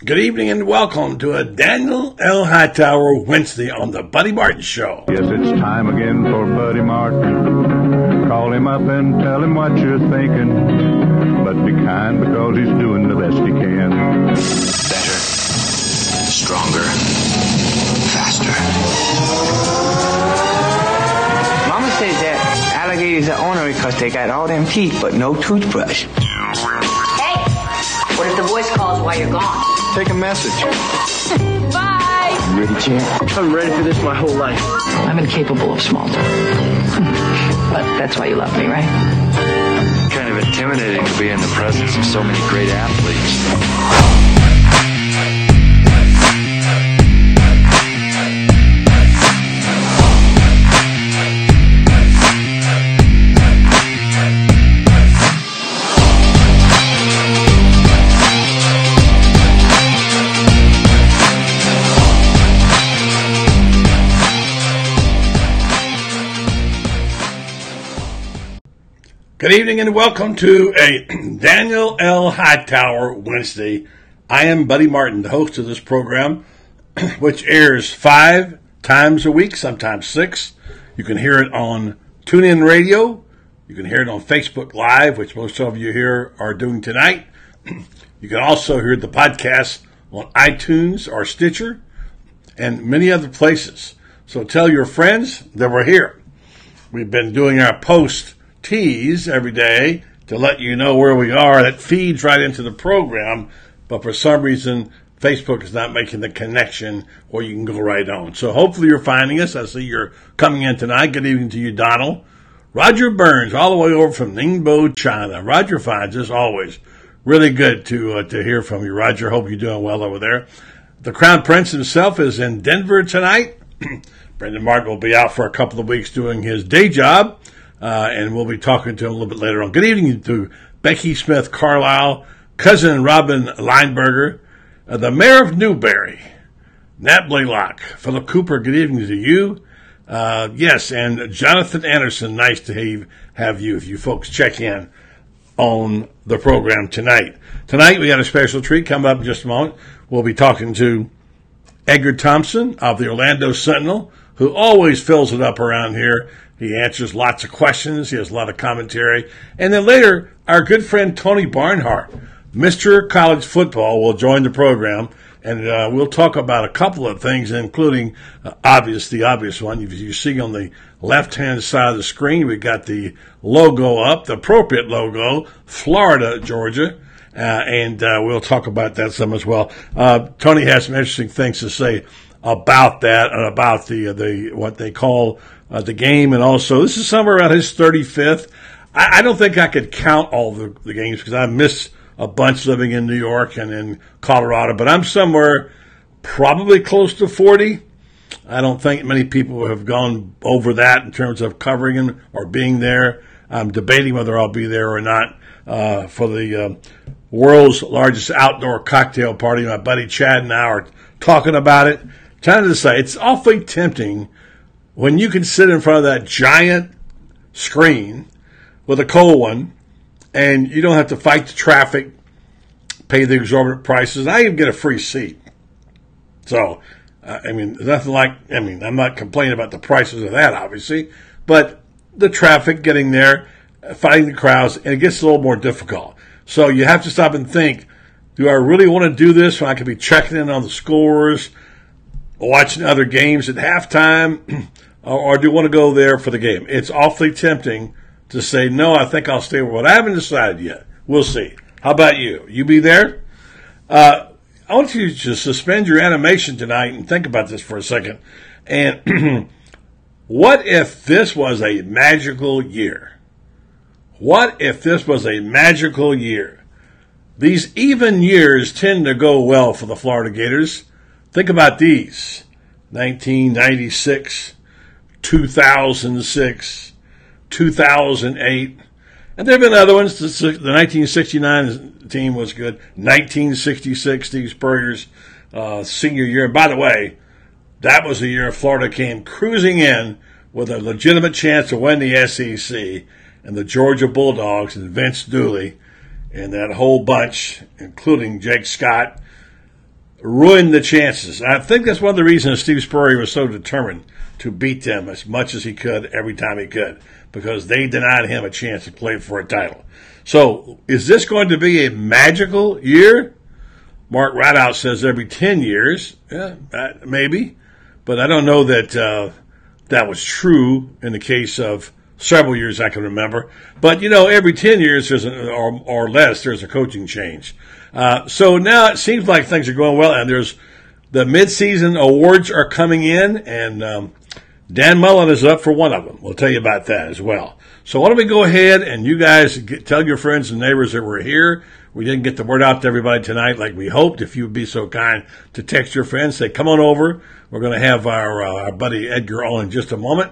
Good evening and welcome to a Daniel L. Hightower Wednesday on the Buddy Martin Show. Yes, it's time again for Buddy Martin. Call him up and tell him what you're thinking. But be kind because he's doing the best he can. Better, stronger, faster. Mama says that alligators are ornery because they got all them teeth but no toothbrush. Hey, what if the voice calls while you're gone? Take a message. Bye! You ready, champ? I'm ready for this my whole life. I'm incapable of small talk. But that's why you love me, right? Kind of intimidating to be in the presence of so many great athletes. Good evening and welcome to a Daniel L. Hightower Wednesday. I am Buddy Martin, the host of this program, which airs 5 times a week, sometimes 6. You can hear it on TuneIn Radio. You can hear it on Facebook Live, which most of you here are doing tonight. You can also hear the podcast on iTunes or Stitcher and many other places. So tell your friends that we're here. We've been doing our post tease every day to let you know where we are. That feeds right into the program, but for some reason Facebook is not making the connection where you can go right on. So hopefully you're finding us. I see you're coming in tonight. Good evening to you, Donald. Roger Burns, all the way over from Ningbo, China. Roger finds us always really good to hear from you, Roger. Hope you're doing well over there. The Crown Prince himself is in Denver tonight. Brendan Martin will be out for a couple of weeks doing his day job. And we'll be talking to him a little bit later on. Good evening to Becky Smith Carlisle, cousin Robin Lineberger, the mayor of Newberry, Nat Blaylock, Philip Cooper. Good evening to you. Yes, and Jonathan Anderson. Nice to have you. If you folks check in on the program tonight. Tonight we got a special treat coming up in just a moment. We'll be talking to Edgar Thompson of the Orlando Sentinel, who always fills it up around here. He answers lots of questions. He has a lot of commentary. And then later, our good friend Tony Barnhart, Mr. College Football, will join the program. And we'll talk about a couple of things, including the obvious one. You see on the left-hand side of the screen, we got the logo up, the appropriate logo, Florida, Georgia. And we'll talk about that some as well. Tony has some interesting things to say about that and about the what they call the game, and also this is somewhere around his 35th. I don't think I could count all the games because I missed a bunch living in New York and in Colorado, but I'm somewhere probably close to 40. I don't think many people have gone over that in terms of covering him or being there. I'm debating whether I'll be there or not for the world's largest outdoor cocktail party. My buddy Chad and I are talking about it. Trying to say it's awfully tempting when you can sit in front of that giant screen with a cold one and you don't have to fight the traffic, pay the exorbitant prices. I even get a free seat. So, there's nothing like, I'm not complaining about the prices of that, obviously, but the traffic getting there, fighting the crowds, and it gets a little more difficult. So you have to stop and think, do I really want to do this when I could be checking in on the scores, watching other games at halftime, or do you want to go there for the game? It's awfully tempting to say, no, I think I'll stay with it. I haven't decided yet. We'll see. How about you? You be there? I want you to suspend your animation tonight and think about this for a second. And what if this was a magical year? What if this was a magical year? These even years tend to go well for the Florida Gators. Think about these. 1996, 2006, 2008. And there have been other ones. The 1969 team was good. 1966, Steve Spurrier's senior year. And by the way, that was the year Florida came cruising in with a legitimate chance to win the SEC. And the Georgia Bulldogs and Vince Dooley and that whole bunch, including Jake Scott, ruined the chances. I think that's one of the reasons Steve Spurrier was so determined to beat them as much as he could every time he could, because they denied him a chance to play for a title. So is this going to be a magical year? Mark Rideout says every 10 years. Yeah, maybe. But I don't know that that was true in the case of several years I can remember. But, every 10 years or less, there's a coaching change. So now it seems like things are going well, and there's the midseason awards are coming in, and Dan Mullen is up for one of them. We'll tell you about that as well. So why don't we go ahead and you guys tell your friends and neighbors that we're here. We didn't get the word out to everybody tonight like we hoped. If you would be so kind to text your friends, say, come on over. We're going to have our buddy Edgar on in just a moment.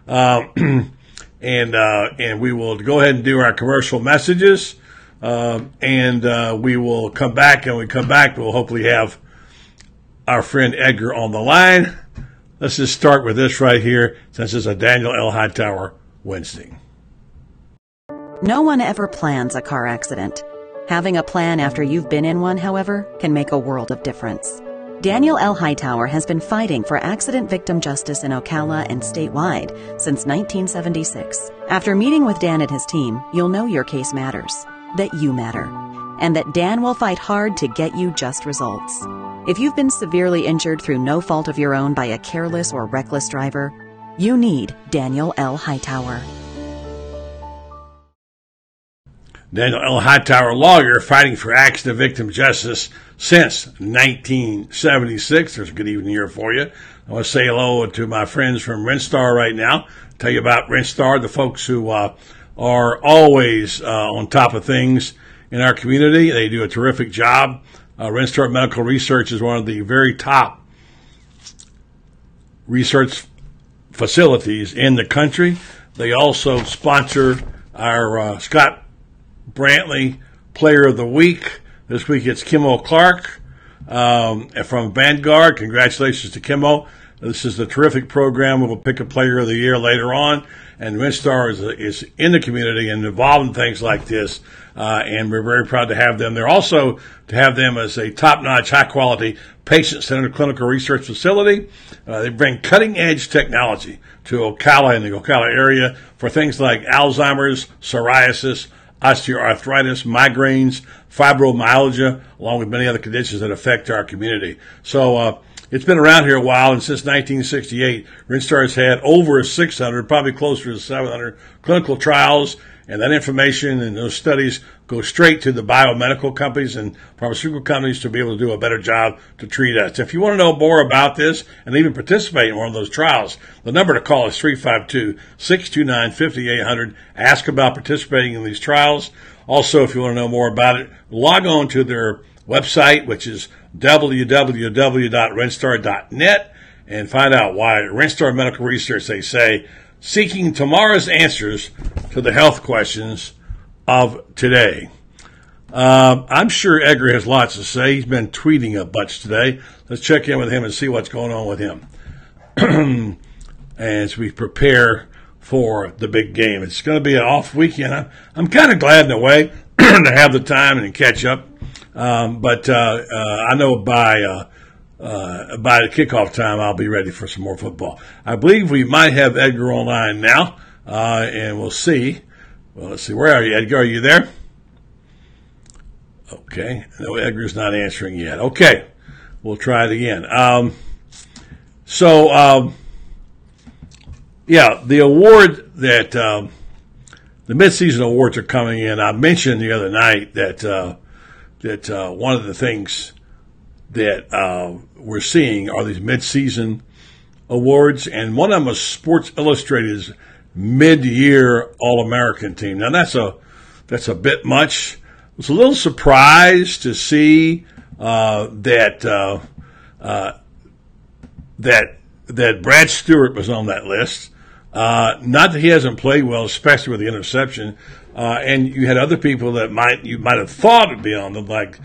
And we will go ahead and do our commercial messages. And we will come back. And when we come back, we'll hopefully have our friend Edgar on the line. Let's just start with this right here, since it's a Daniel L. Hightower Wednesday. No one ever plans a car accident. Having a plan after you've been in one, however, can make a world of difference. Daniel L. Hightower has been fighting for accident victim justice in Ocala and statewide since 1976. After meeting with Dan and his team, you'll know your case matters, that you matter, and that Dan will fight hard to get you just results. If you've been severely injured through no fault of your own by a careless or reckless driver, you need Daniel L. Hightower. Daniel L. Hightower, lawyer, fighting for accident victim justice since 1976. There's a good evening here for you. I want to say hello to my friends from Renstar right now. Tell you about Renstar, the folks who are always on top of things in our community. They do a terrific job. Renstar Medical Research is one of the very top research facilities in the country. They also sponsor our Scott Brantley Player of the Week. This week it's Kimmo Clark from Vanguard. Congratulations to Kimmo. This is a terrific program. We'll pick a Player of the Year later on. And Renstar is in the community and involved in things like this. And we're very proud to have them. They're also to have them as a top-notch, high-quality, patient-centered clinical research facility. They bring cutting-edge technology to Ocala and the Ocala area for things like Alzheimer's, psoriasis, osteoarthritis, migraines, fibromyalgia, along with many other conditions that affect our community. So it's been around here a while, and since 1968, Renstar has had over 600, probably closer to 700 clinical trials, and that information and those studies go straight to the biomedical companies and pharmaceutical companies to be able to do a better job to treat us. If you want to know more about this and even participate in one of those trials, the number to call is 352-629-5800. Ask about participating in these trials. Also, if you want to know more about it, log on to their website, which is www.renstar.net, and find out why Renstar Medical Research, they say, seeking tomorrow's answers to the health questions of today. I'm sure Edgar has lots to say. He's been tweeting a bunch today. Let's check in with him and see what's going on with him as we prepare for the big game. It's going to be an off weekend. I'm kind of glad in a way to have the time and catch up. But I know by the kickoff time, I'll be ready for some more football. I believe we might have Edgar online now, and we'll see. Well, let's see. Where are you, Edgar? Are you there? Okay. No, Edgar's not answering yet. Okay. We'll try it again. The award that the midseason awards are coming in. I mentioned the other night that one of the things that we're seeing are these midseason awards, and one of them was Sports Illustrated's mid-year All-American team. Now that's a bit much. I was a little surprised to see that Brad Stewart was on that list. Not that he hasn't played well, especially with the interception. And you had other people that you might have thought would be on them, like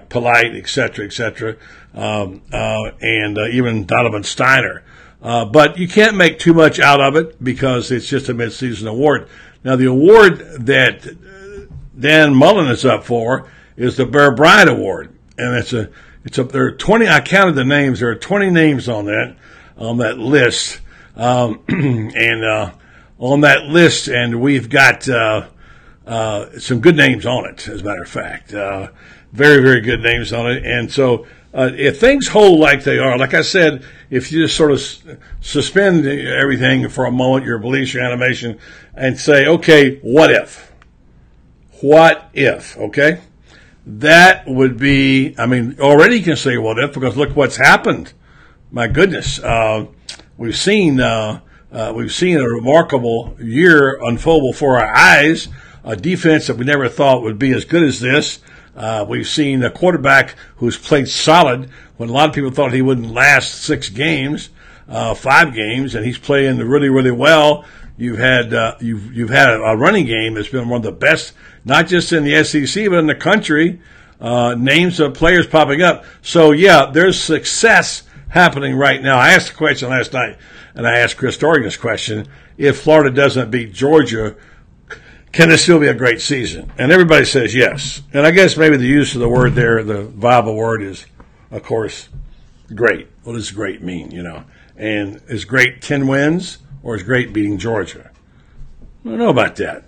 Polite, et cetera, and even Donovan Steiner. But you can't make too much out of it because it's just a midseason award. Now, the award that Dan Mullen is up for is the Bear Bryant Award, and It's up there. 20. I counted the names. There are 20 names on that list, and on that list, and we've got some good names on it. As a matter of fact, very, very good names on it. And so, if things hold like they are, like I said, if you just sort of suspend everything for a moment, your beliefs, your animation, and say, okay, what if? What if? Okay. That would be, I mean, already you can say what if, because look what's happened. My goodness. We've seen a remarkable year unfold before our eyes, a defense that we never thought would be as good as this. We've seen a quarterback who's played solid when a lot of people thought he wouldn't last 5 games, and he's playing really, really well. You've had a running game that's been one of the best, not just in the SEC but in the country. Names of players popping up. So yeah, there's success happening right now. I asked a question last night, and I asked Chris Dorian this question: if Florida doesn't beat Georgia, can this still be a great season? And everybody says yes. And I guess maybe the use of the word there, the viable word, is, of course, great. What does great mean, And is great 10 wins, or is great beating Georgia? I don't know about that.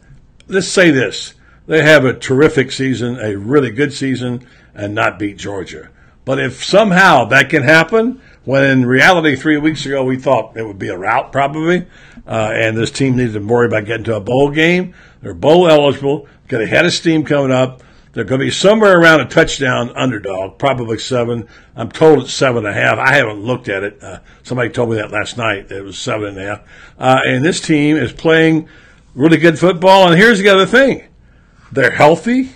Let's say this. They have a terrific season, a really good season, and not beat Georgia. But if somehow that can happen, when in reality 3 weeks ago we thought it would be a rout probably, and this team needed to worry about getting to a bowl game, they're bowl eligible, got a head of steam coming up. They're going to be somewhere around a touchdown underdog, probably 7. I'm told it's 7.5. I haven't looked at it. Somebody told me that last night. It was 7.5. And this team is playing really good football. And here's the other thing. They're healthy.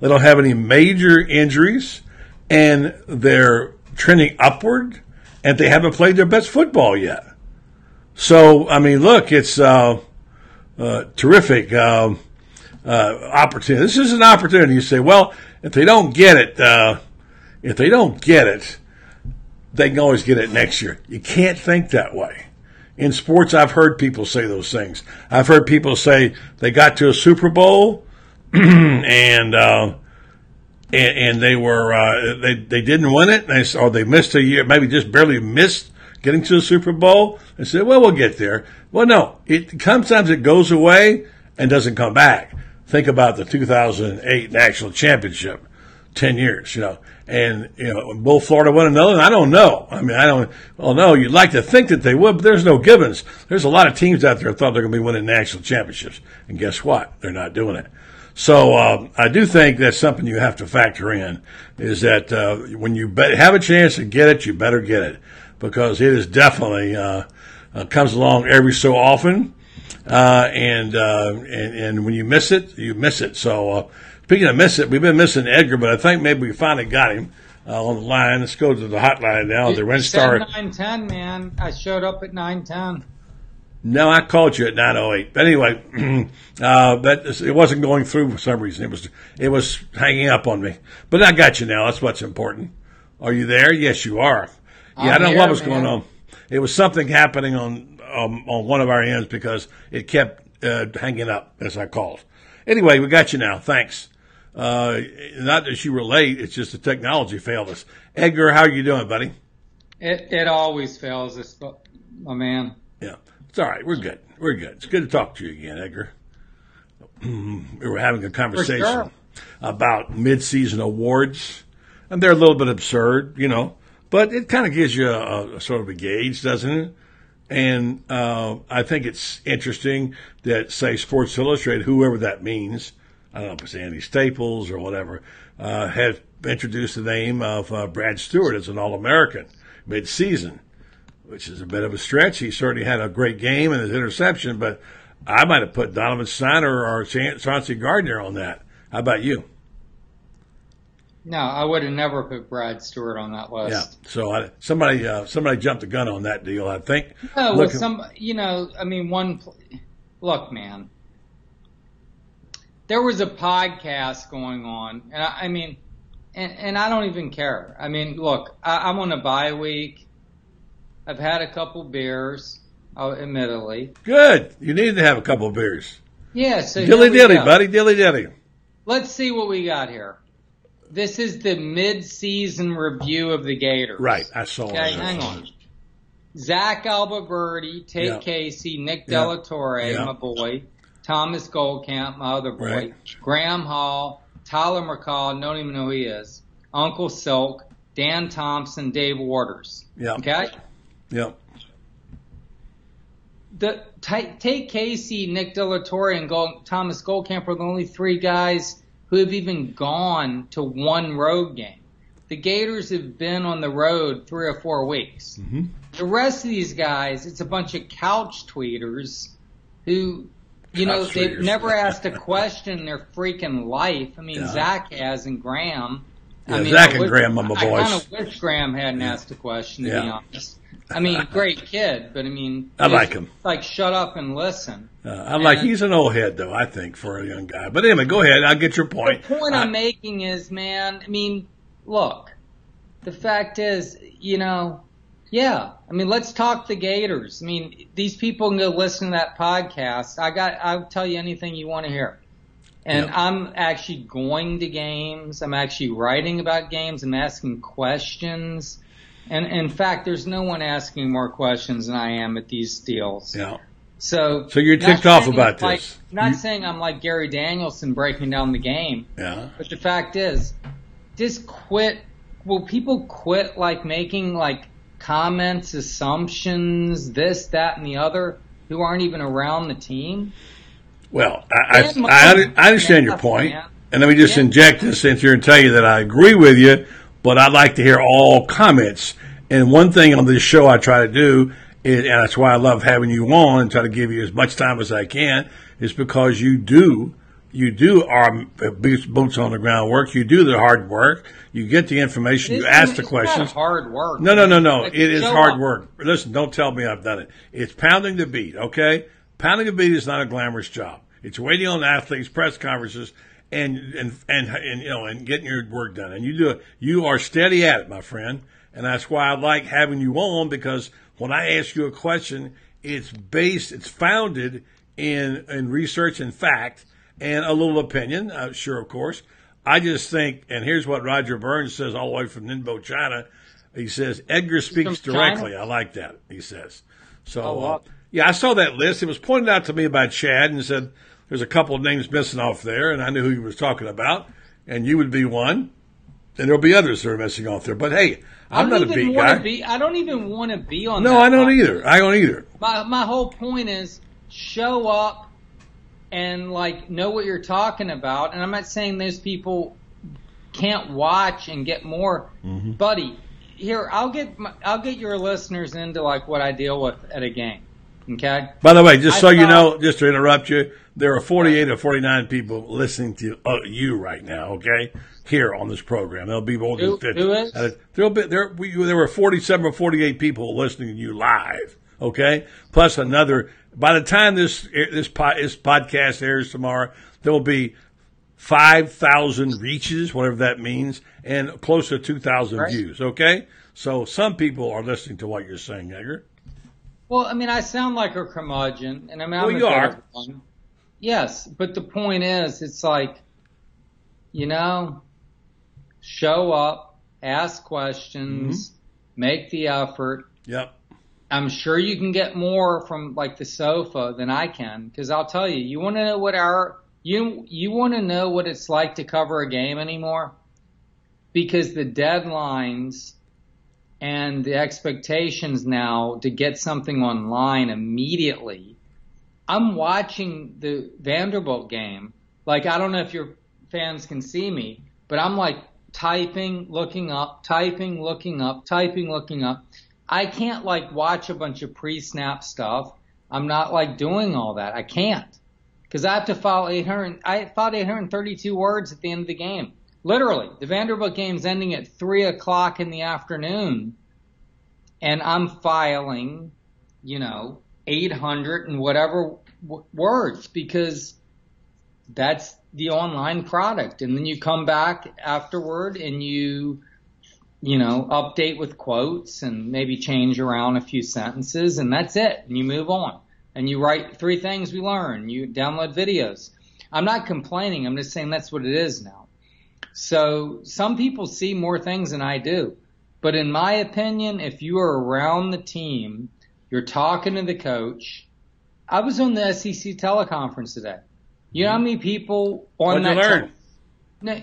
They don't have any major injuries. And they're trending upward. And they haven't played their best football yet. So, I mean, look, it's terrific. Opportunity. This is an opportunity. You say, well, if they don't get it, they can always get it next year. You can't think that way. In sports, I've heard people say those things. I've heard people say they got to a Super Bowl and they were they didn't win it, or they missed a year, maybe just barely missed getting to the Super Bowl. They said, well, we'll get there. Well, no, sometimes it goes away and doesn't come back. Think about the 2008 national championship, 10 years, and, will Florida win another? I don't know. I mean, no, you'd like to think that they would, but there's no givens. There's a lot of teams out there that thought they're going to be winning national championships. And guess what? They're not doing it. So, I do think that's something you have to factor in, is that, when you have a chance to get it, you better get it, because it is definitely, comes along every so often. And when you miss it, you miss it. So, speaking of miss it, we've been missing Edgar, but I think maybe we finally got him on the line. Let's go to the hotline now. The Red Star. 9:10, man. I showed up at 9:10. No, I called you at 9:08. But anyway, it wasn't going through for some reason. It was hanging up on me. But I got you now. That's what's important. Are you there? Yes, you are. Yeah, I don't know what was going on. It was something happening on one of our ends, because it kept hanging up as I called. Anyway, we got you now. Thanks. Not that you were late. It's just the technology failed us. Edgar, how are you doing, buddy? It always fails us, my man. Yeah. It's all right. We're good. It's good to talk to you again, Edgar. We were having a conversation about mid-season awards, and they're a little bit absurd, but it kind of gives you a sort of a gauge, doesn't it? And I think it's interesting that, say, Sports Illustrated, whoever that means, I don't know if it's Andy Staples or whatever, has introduced the name of Brad Stewart as an All-American mid-season, which is a bit of a stretch. He certainly had a great game and his interception, but I might have put Donovan Snyder or Chauncey Gardner on that. How about you? No, I would have never put Brad Stewart on that list. Yeah, so somebody jumped the gun on that deal, I think. No, look, look, man. There was a podcast going on, and I don't even care. I mean, look, I'm on a bye week. I've had a couple beers, admittedly. Good. You need to have a couple of beers. Yeah, so dilly-dilly, buddy, dilly-dilly. Let's see what we got here. This is the mid-season review of the Gators. Right, I saw it. Okay, hang on. Zach Albaverdi, Tate Casey, Nick Delatorre, my boy, Thomas Goldcamp, my other boy, Graham Hall, Tyler McCall, don't even know who he is, Uncle Silk, Dan Thompson, Dave Waters. Yeah. Okay? Yep. Tate Casey, Nick Delatorre, and Thomas Goldcamp are the only three guys who have even gone to one road game. The Gators have been on the road 3 or 4 weeks. Mm-hmm. The rest of these guys, it's a bunch of couch tweeters who, they've never asked a question in their freaking life. I mean, Zach has and Graham. Yeah, Zach and Graham are my boys. I kind of wish Graham hadn't asked a question, to be honest. I mean, great kid, but I mean, I like him. Like, shut up and listen. He's an old head, though, I think, for a young guy. But anyway, go ahead. I'll get your point. The point I'm making is, man, I mean, look, the fact is, let's talk the Gators. I mean, these people can go listen to that podcast. I'll tell you anything you want to hear. And I'm actually going to games. I'm actually writing about games. I'm asking questions. And in fact, there's no one asking more questions than I am at these deals. Yeah. So you're ticked off about this. Not saying I'm like Gary Danielson breaking down the game. Yeah. But the fact is, just quit. Will people quit making comments, assumptions, this, that, and the other, who aren't even around the team? Well, I understand your point. And let me just inject this into here and tell you that I agree with you, but I'd like to hear all comments. And one thing on this show I try to do, and that's why I love having you on and try to give you as much time as I can, is because you do our boots on the ground work. You do the hard work. You get the information. You ask the questions. It's not hard work. No. It is hard work. Listen, don't tell me I've done it. It's pounding the beat, okay? Pounding the beat is not a glamorous job. It's waiting on athletes, press conferences, and getting your work done. And you do it. You are steady at it, my friend. And that's why I like having you on, because when I ask you a question, it's founded in research and fact and a little opinion, sure, of course. I just think, and here's what Roger Burns says all the way from Ningbo, China. He says, Edgar speaks directly. I like that, he says. So, I saw that list. It was pointed out to me by Chad and said there's a couple of names missing off there, and I knew who he was talking about, and you would be one, and there'll be others that are missing off there. But, hey, I'm not a beat guy. I don't even want to be on that. No, I don't either. I don't either. My whole point is show up and know what you're talking about. And I'm not saying those people can't watch and get more, buddy. Here, I'll get your listeners into what I deal with at a game. Okay. By the way, just you know, just to interrupt you, there are 48 or 49 people listening to you right now. Okay, here on this program, there'll be more than 50. Who is? There were 47 or 48 people listening to you live. Okay, plus another. By the time this podcast airs tomorrow, there will be 5,000 reaches, whatever that means, and close to 2,000 views. Okay, so some people are listening to what you're saying, Edgar. Well, I mean, I sound like a curmudgeon, and I'm you are. One. Yes, but the point is, it's show up, ask questions, make the effort. Yep. I'm sure you can get more from the sofa than I can, because I'll tell you, you want to know you want to know what it's like to cover a game anymore, because the deadlines and the expectations now to get something online immediately. I'm watching the Vanderbilt game. I don't know if your fans can see me, but I'm typing, looking up, typing, looking up, typing, looking up. I can't watch a bunch of pre-snap stuff. I'm not doing all that. I can't, because I have to file 832 words at the end of the game. Literally, the Vanderbilt game's ending at 3:00 in the afternoon, and I'm filing, 800 and whatever words, because that's the online product. And then you come back afterward and you update with quotes and maybe change around a few sentences, and that's it. And you move on. And you write 3 things we learned. You download videos. I'm not complaining. I'm just saying that's what it is now. So some people see more things than I do. But in my opinion, if you are around the team, you're talking to the coach. I was on the SEC teleconference today. You know how many people on What'd you learn? No,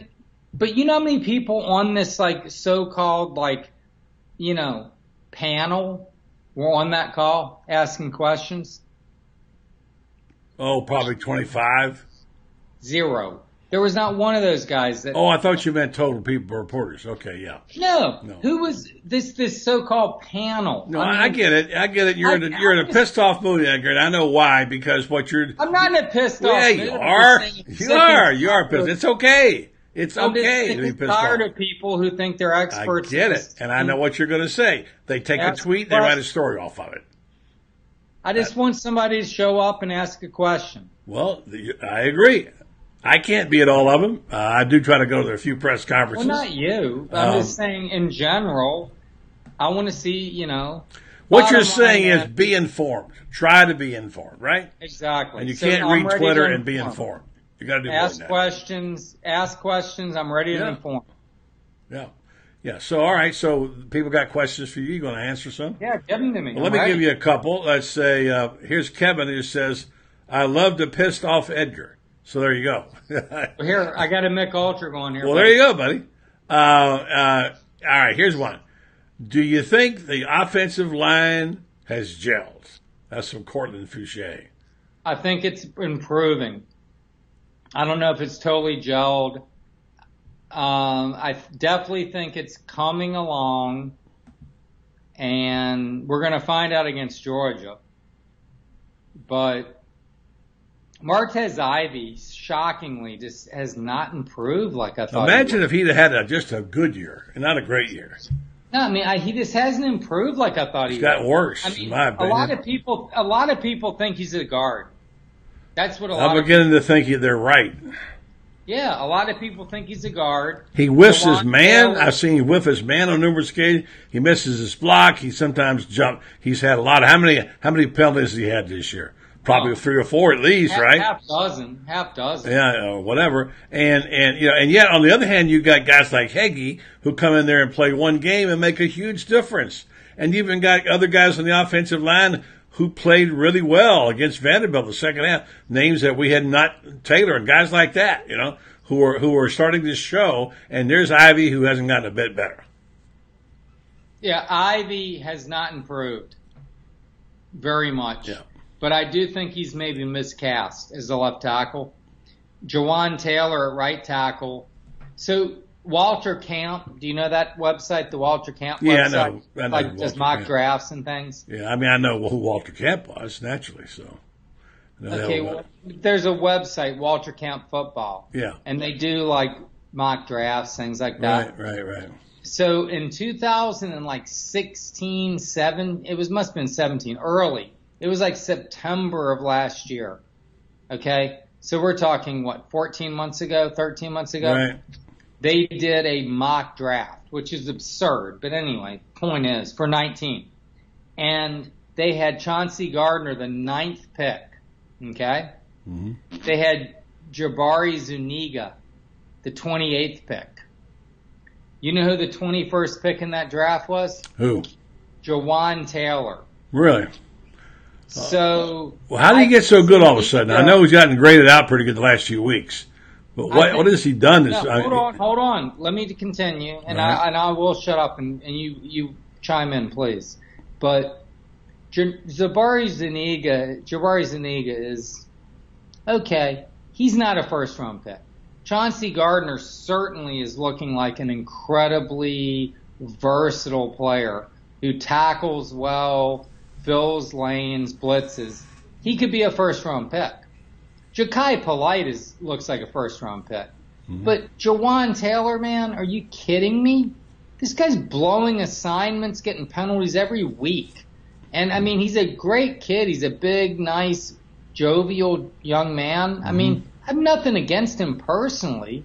but you know how many people on this like so-called like, you know, panel were on that call asking questions? Oh, probably 25. 0. There was not one of those guys that. Oh, I thought you meant total people, reporters. Okay, yeah. No. No. Who was this so-called panel? No, I get it. I get it. You're in a pissed off mood, Edgar. And I know why, because what you're. I'm not in a pissed off Yeah, mood. you are. You are pissed. It's okay. It's I'm okay to be just pissed off. tired of people who think they're experts. I get it, and I know what you're going to say. They take a tweet, they write a story off of it. I just want somebody to show up and ask a question. Well, I agree. I can't be at all of them. I do try to go to a few press conferences. Well, not you. But I'm just saying in general, I want to see, you know. What you're saying is be informed. Try to be informed, right? Exactly. And you can't read Twitter and be informed. You got to do more than that. Ask questions. I'm ready to inform. Yeah. Yeah. So, all right. So people got questions for you. You going to answer some? Yeah, give them to me. Well, let me give you a couple. Let's say, here's Kevin who says, I love to piss off Edgar. So there you go. Here, I got a Mick Ultra going here. Well, there you go, buddy. All right, here's one. Do you think the offensive line has gelled? That's from Cortland Fouché. I think it's improving. I don't know if it's totally gelled. I definitely think it's coming along, and we're going to find out against Georgia. But Martez Ivy, shockingly, just has not improved like I thought. Imagine if he'd had just a good year and not a great year. No, I mean he just hasn't improved like I thought he would. He's got worse, I mean, in my opinion. A lot of people think he's a guard. That's what I'm beginning to think they're right. Yeah, a lot of people think he's a guard. He whiffs his man. I've seen him whiff his man on numerous occasions. He misses his block. He sometimes jump. He's had a lot of how many penalties has he had this year? Probably 3 or 4 at least, right? Half dozen. Yeah, whatever. And yet on the other hand, you got guys like Heggie who come in there and play one game and make a huge difference. And you even got other guys on the offensive line who played really well against Vanderbilt in the second half. Names that we had not Taylor and guys like that, who are starting to show. And there's Ivy who hasn't gotten a bit better. Yeah, Ivy has not improved very much. Yeah. But I do think he's maybe miscast as a left tackle. Jawan Taylor at right tackle. So Walter Camp, do you know that website, the Walter Camp website? Yeah, I know. Like does mock drafts and things? Yeah, I mean, I know who Walter Camp was, naturally, so. Okay, well, there's a website, Walter Camp Football. Yeah. And they do like mock drafts, things like that. Right. So in 2016, must have been 17, early. It was like September of last year. Okay? So we're talking, 13 months ago? Right. They did a mock draft, which is absurd. But anyway, point is, for 19. And they had Chauncey Gardner, the 9th pick. Okay? Mm-hmm. They had Jabari Zuniga, the 28th pick. You know who the 21st pick in that draft was? Who? Jawan Taylor. Really? So, well, how did he get so good all of a sudden? I know he's gotten graded out pretty good the last few weeks, but what has he done? Hold on. Let me continue, and I will shut up and you chime in, please. But Jabari Zuniga is okay. He's not a first round pick. Chauncey Gardner certainly is looking like an incredibly versatile player who tackles well, fills lanes, blitzes. He could be a first-round pick. Ja'Kai Polite looks like a first-round pick. Mm-hmm. But Jawan Taylor, man, are you kidding me? This guy's blowing assignments, getting penalties every week. And, I mean, he's a great kid. He's a big, nice, jovial young man. Mm-hmm. I mean, I have nothing against him personally.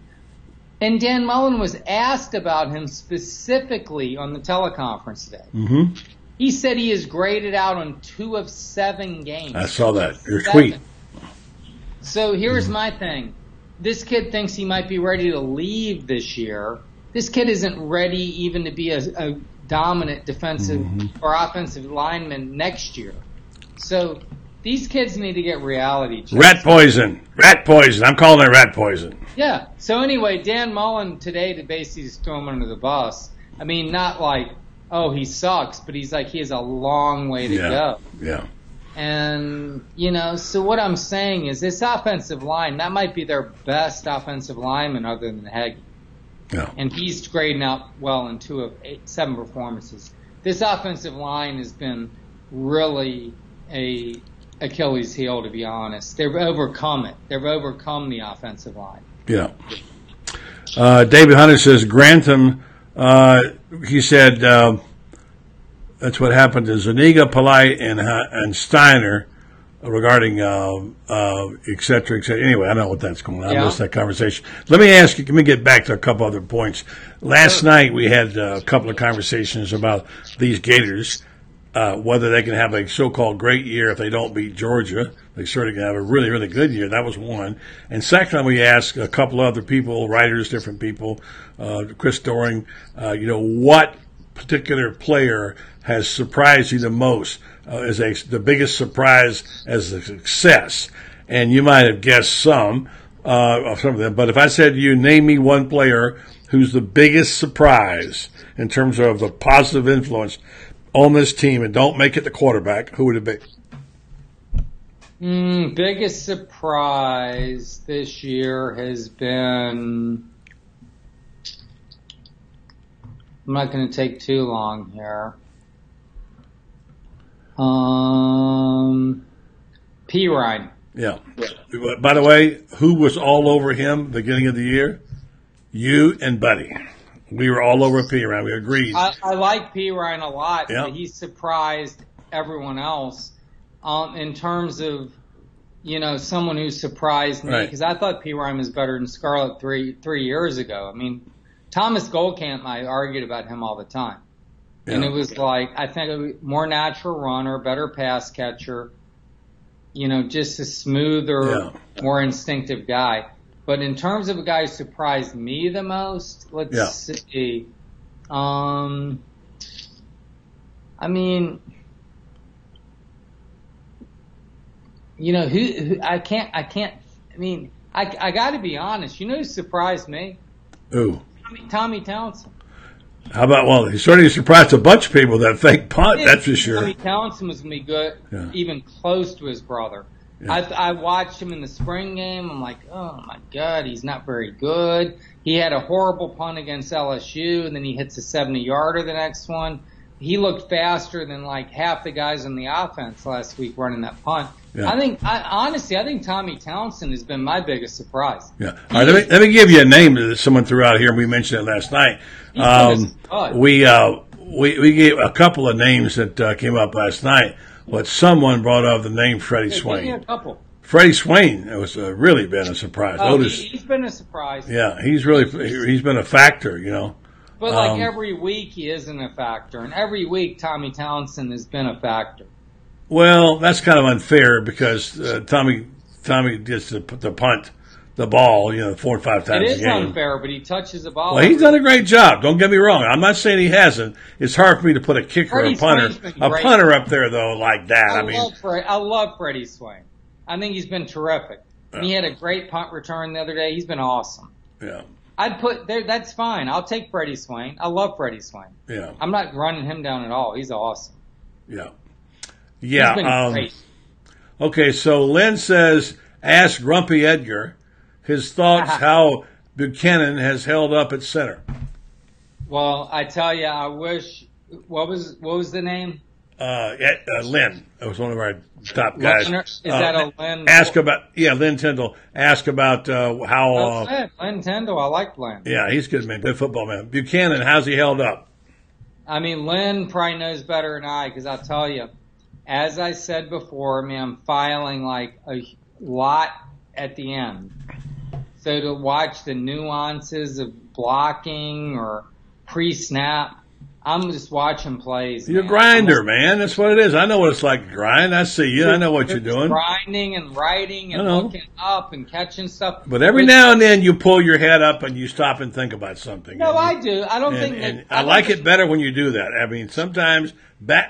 And Dan Mullen was asked about him specifically on the teleconference today. Mm-hmm. He said he is graded out on 2 of 7 games. I saw that. Your tweet. So here's my thing. this kid thinks he might be ready to leave this year. This kid isn't ready even to be a dominant defensive or offensive lineman next year. So these kids need to get reality checks. Rat poison. I'm calling it rat poison. Yeah. So anyway, Dan Mullen today to basically just throw him under the bus. I mean, not like, oh, he sucks, but he's like, he has a long way to go. Yeah. And, so what I'm saying is this offensive line, that might be their best offensive lineman other than Heggie. Yeah. And he's grading out well in 2 of 7 performances. This offensive line has been really a Achilles heel, to be honest. They've overcome it. They've overcome the offensive line. Yeah. David Hunter says Grantham, he said that's what happened to Zuniga, Polite, and Steiner regarding et cetera, et cetera. Anyway, I know what that's going on. I missed that conversation. Let me get back to a couple other points. Last night we had a couple of conversations about these Gators, whether they can have a so-called great year if they don't beat Georgia. They certainly can have a really, really good year. That was one. And second, we asked a couple of other people, writers, different people, Chris Doring, what particular player has surprised you the most as the biggest surprise as a success. And you might have guessed some of them. But if I said to you, name me one player who's the biggest surprise in terms of the positive influence on this team and don't make it the quarterback, who would it be? Biggest surprise this year has been, I'm not going to take too long here. P. Ryan. Yeah. By the way, who was all over him beginning of the year? You and Buddy. We were all over P. Ryan. We agreed. I like P. Ryan a lot. Yeah. But he surprised everyone else in terms of, someone who surprised me. Because I thought P. Ryan was better than Scarlett three years ago. I mean, Thomas Goldkamp, I argued about him all the time. Yeah. And it was like, I think a more natural runner, better pass catcher, just a smoother, more instinctive guy. But in terms of a guy who surprised me the most, let's see. I mean, who I got to be honest. You know who surprised me? Who? Tommy Townsend. How about, he certainly surprised a bunch of people, that fake punt, that's for sure. Tommy Townsend was going to be good, even close to his brother. Yeah. I watched him in the spring game. I'm like, oh, my God, he's not very good. He had a horrible punt against LSU, and then he hits a 70-yarder the next one. He looked faster than like half the guys on the offense last week running that punt. Yeah. Honestly, I think Tommy Townsend has been my biggest surprise. Yeah. All right, let me give you a name that someone threw out here, and we mentioned it last night. We gave a couple of names that came up last night, but someone brought up the name Freddie Swain. Give me a couple. Freddie Swain, it was really been a surprise. He's been a surprise. Yeah, he's been a factor, But like every week he isn't a factor, and every week Tommy Townsend has been a factor. Well, that's kind of unfair because Tommy gets to punt the ball, 4 or 5 times a game. It is unfair, but he touches the ball. Well, he's done a great job. Don't get me wrong. I'm not saying he hasn't. It's hard for me to put a kicker or a punter up there though like that. I love Freddie Swain. I think he's been terrific. Yeah. He had a great punt return the other day. He's been awesome. Yeah. I'd put there. That's fine. I'll take Freddie Swain. I love Freddie Swain. Yeah. I'm not running him down at all. He's awesome. Yeah. Yeah. He's been great. Okay, so Lynn says, ask Grumpy Edgar his thoughts how Buchanan has held up at center. Well, I tell you, I wish. What was the name? Lynn. That was one of our top guys. Is that a Lynn? Lynn Tyndall. Ask about how. Lynn Tyndall. I like Lynn. Yeah, he's good, man. Good football man. Buchanan, how's he held up? I mean, Lynn probably knows better than I, because I'll tell you, as I said before, I'm filing like a lot at the end. So to watch the nuances of blocking or pre-snap, I'm just watching plays. You're a grinder, man. That's what it is. I know what it's like to grind. I see you. I know what you're doing. Grinding and writing and looking up and catching stuff. But every now and then you pull your head up and you stop and think about something. No, I do. I don't think. And I like it better when you do that. I mean, sometimes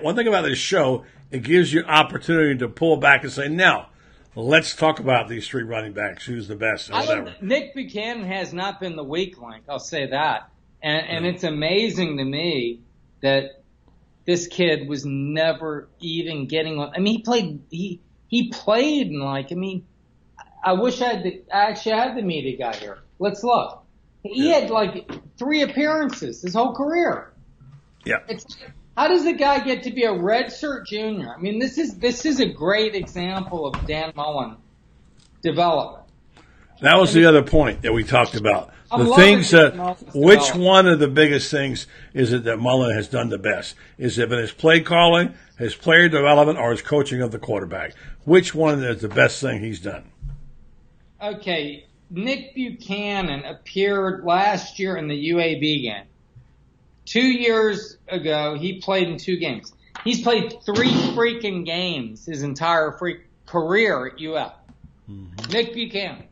one thing about this show, it gives you an opportunity to pull back and say, now, let's talk about these three running backs. Who's the best or whatever. Nick Buchanan has not been the weak link. I'll say that. And it's amazing to me that this kid was never even getting on. I mean, he played and I wish I actually had the media guy here. Let's look. He had 3 appearances his whole career. Yeah. How does the guy get to be a redshirt junior? I mean, this is a great example of Dan Mullen development. That was the other point that we talked about. The things which one of the biggest things is it that Mullen has done the best? Is it his play calling, his player development, or his coaching of the quarterback? Which one is the best thing he's done? Okay, Nick Buchanan appeared last year in the UAB game. 2 years ago, he played in 2 games. He's played 3 freaking games his entire career at UF. Mm-hmm. Nick Buchanan.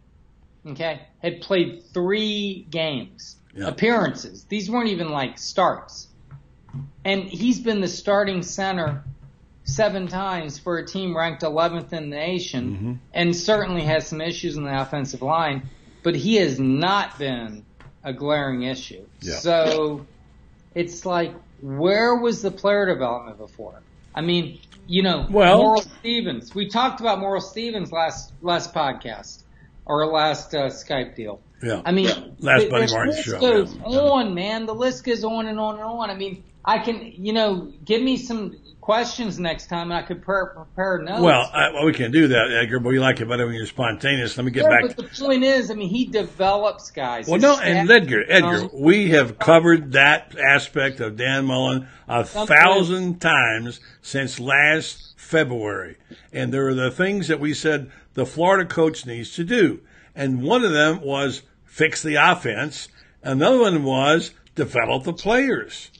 Okay, had played 3 games, appearances. These weren't even starts. And he's been the starting center 7 times for a team ranked 11th in the nation, and certainly has some issues in the offensive line, but he has not been a glaring issue. Yeah. So it's where was the player development before? I mean, Morrill Stevens. We talked about Morrill Stevens last podcast. Or last Skype deal. Yeah. I mean, last Buddy Martin show. The list goes on, man. The list goes on and on and on. I mean, I can, give me some questions next time and I could prepare notes. Well, we can do that, Edgar, but we like it better when you're spontaneous. Let me get back. But the point is, I mean, he develops guys. Well, no, and Edgar, we have covered that aspect of Dan Mullen 1,000 times since last February. And there are the things that we said the Florida coach needs to do. And one of them was fix the offense. Another one was develop the players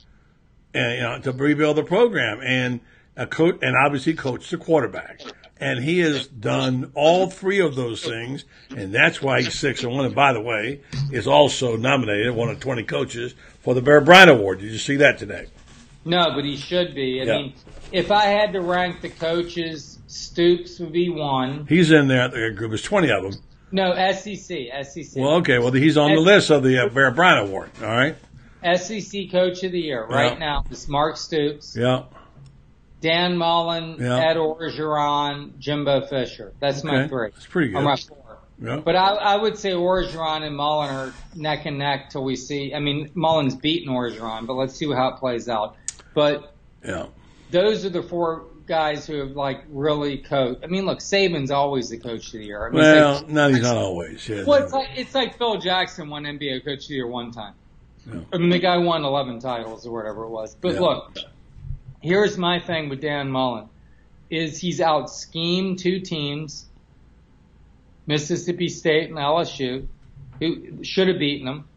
and to rebuild the program and obviously coach the quarterback. And he has done all 3 of those things, and that's why he's 6-1. And by the way, is also nominated, one of 20 coaches, for the Bear Bryant Award. Did you see that today? No, but he should be. I mean, if I had to rank the coaches, Stoops would be 1. He's in there. The group is 20 of them. No, SEC. Well, okay. Well, he's on the list of the Bear Bryant Award. All right. SEC Coach of the Year right now is Mark Stoops. Yeah. Dan Mullen, Ed Orgeron, Jimbo Fisher. That's my 3. That's pretty good. Or my 4. Yeah. But I would say Orgeron and Mullen are neck and neck till we see. I mean, Mullen's beaten Orgeron, but let's see how it plays out. But those are the 4 guys who have really coached. I mean, look, Saban's always the coach of the year. I mean, no, he's not always. Yeah, well, it's like Phil Jackson won NBA coach of the year 1 time. Yeah. I mean, the guy won 11 titles or whatever it was. But look, here's my thing with Dan Mullen: is he's out schemed 2 teams, Mississippi State and LSU, who should have beaten them.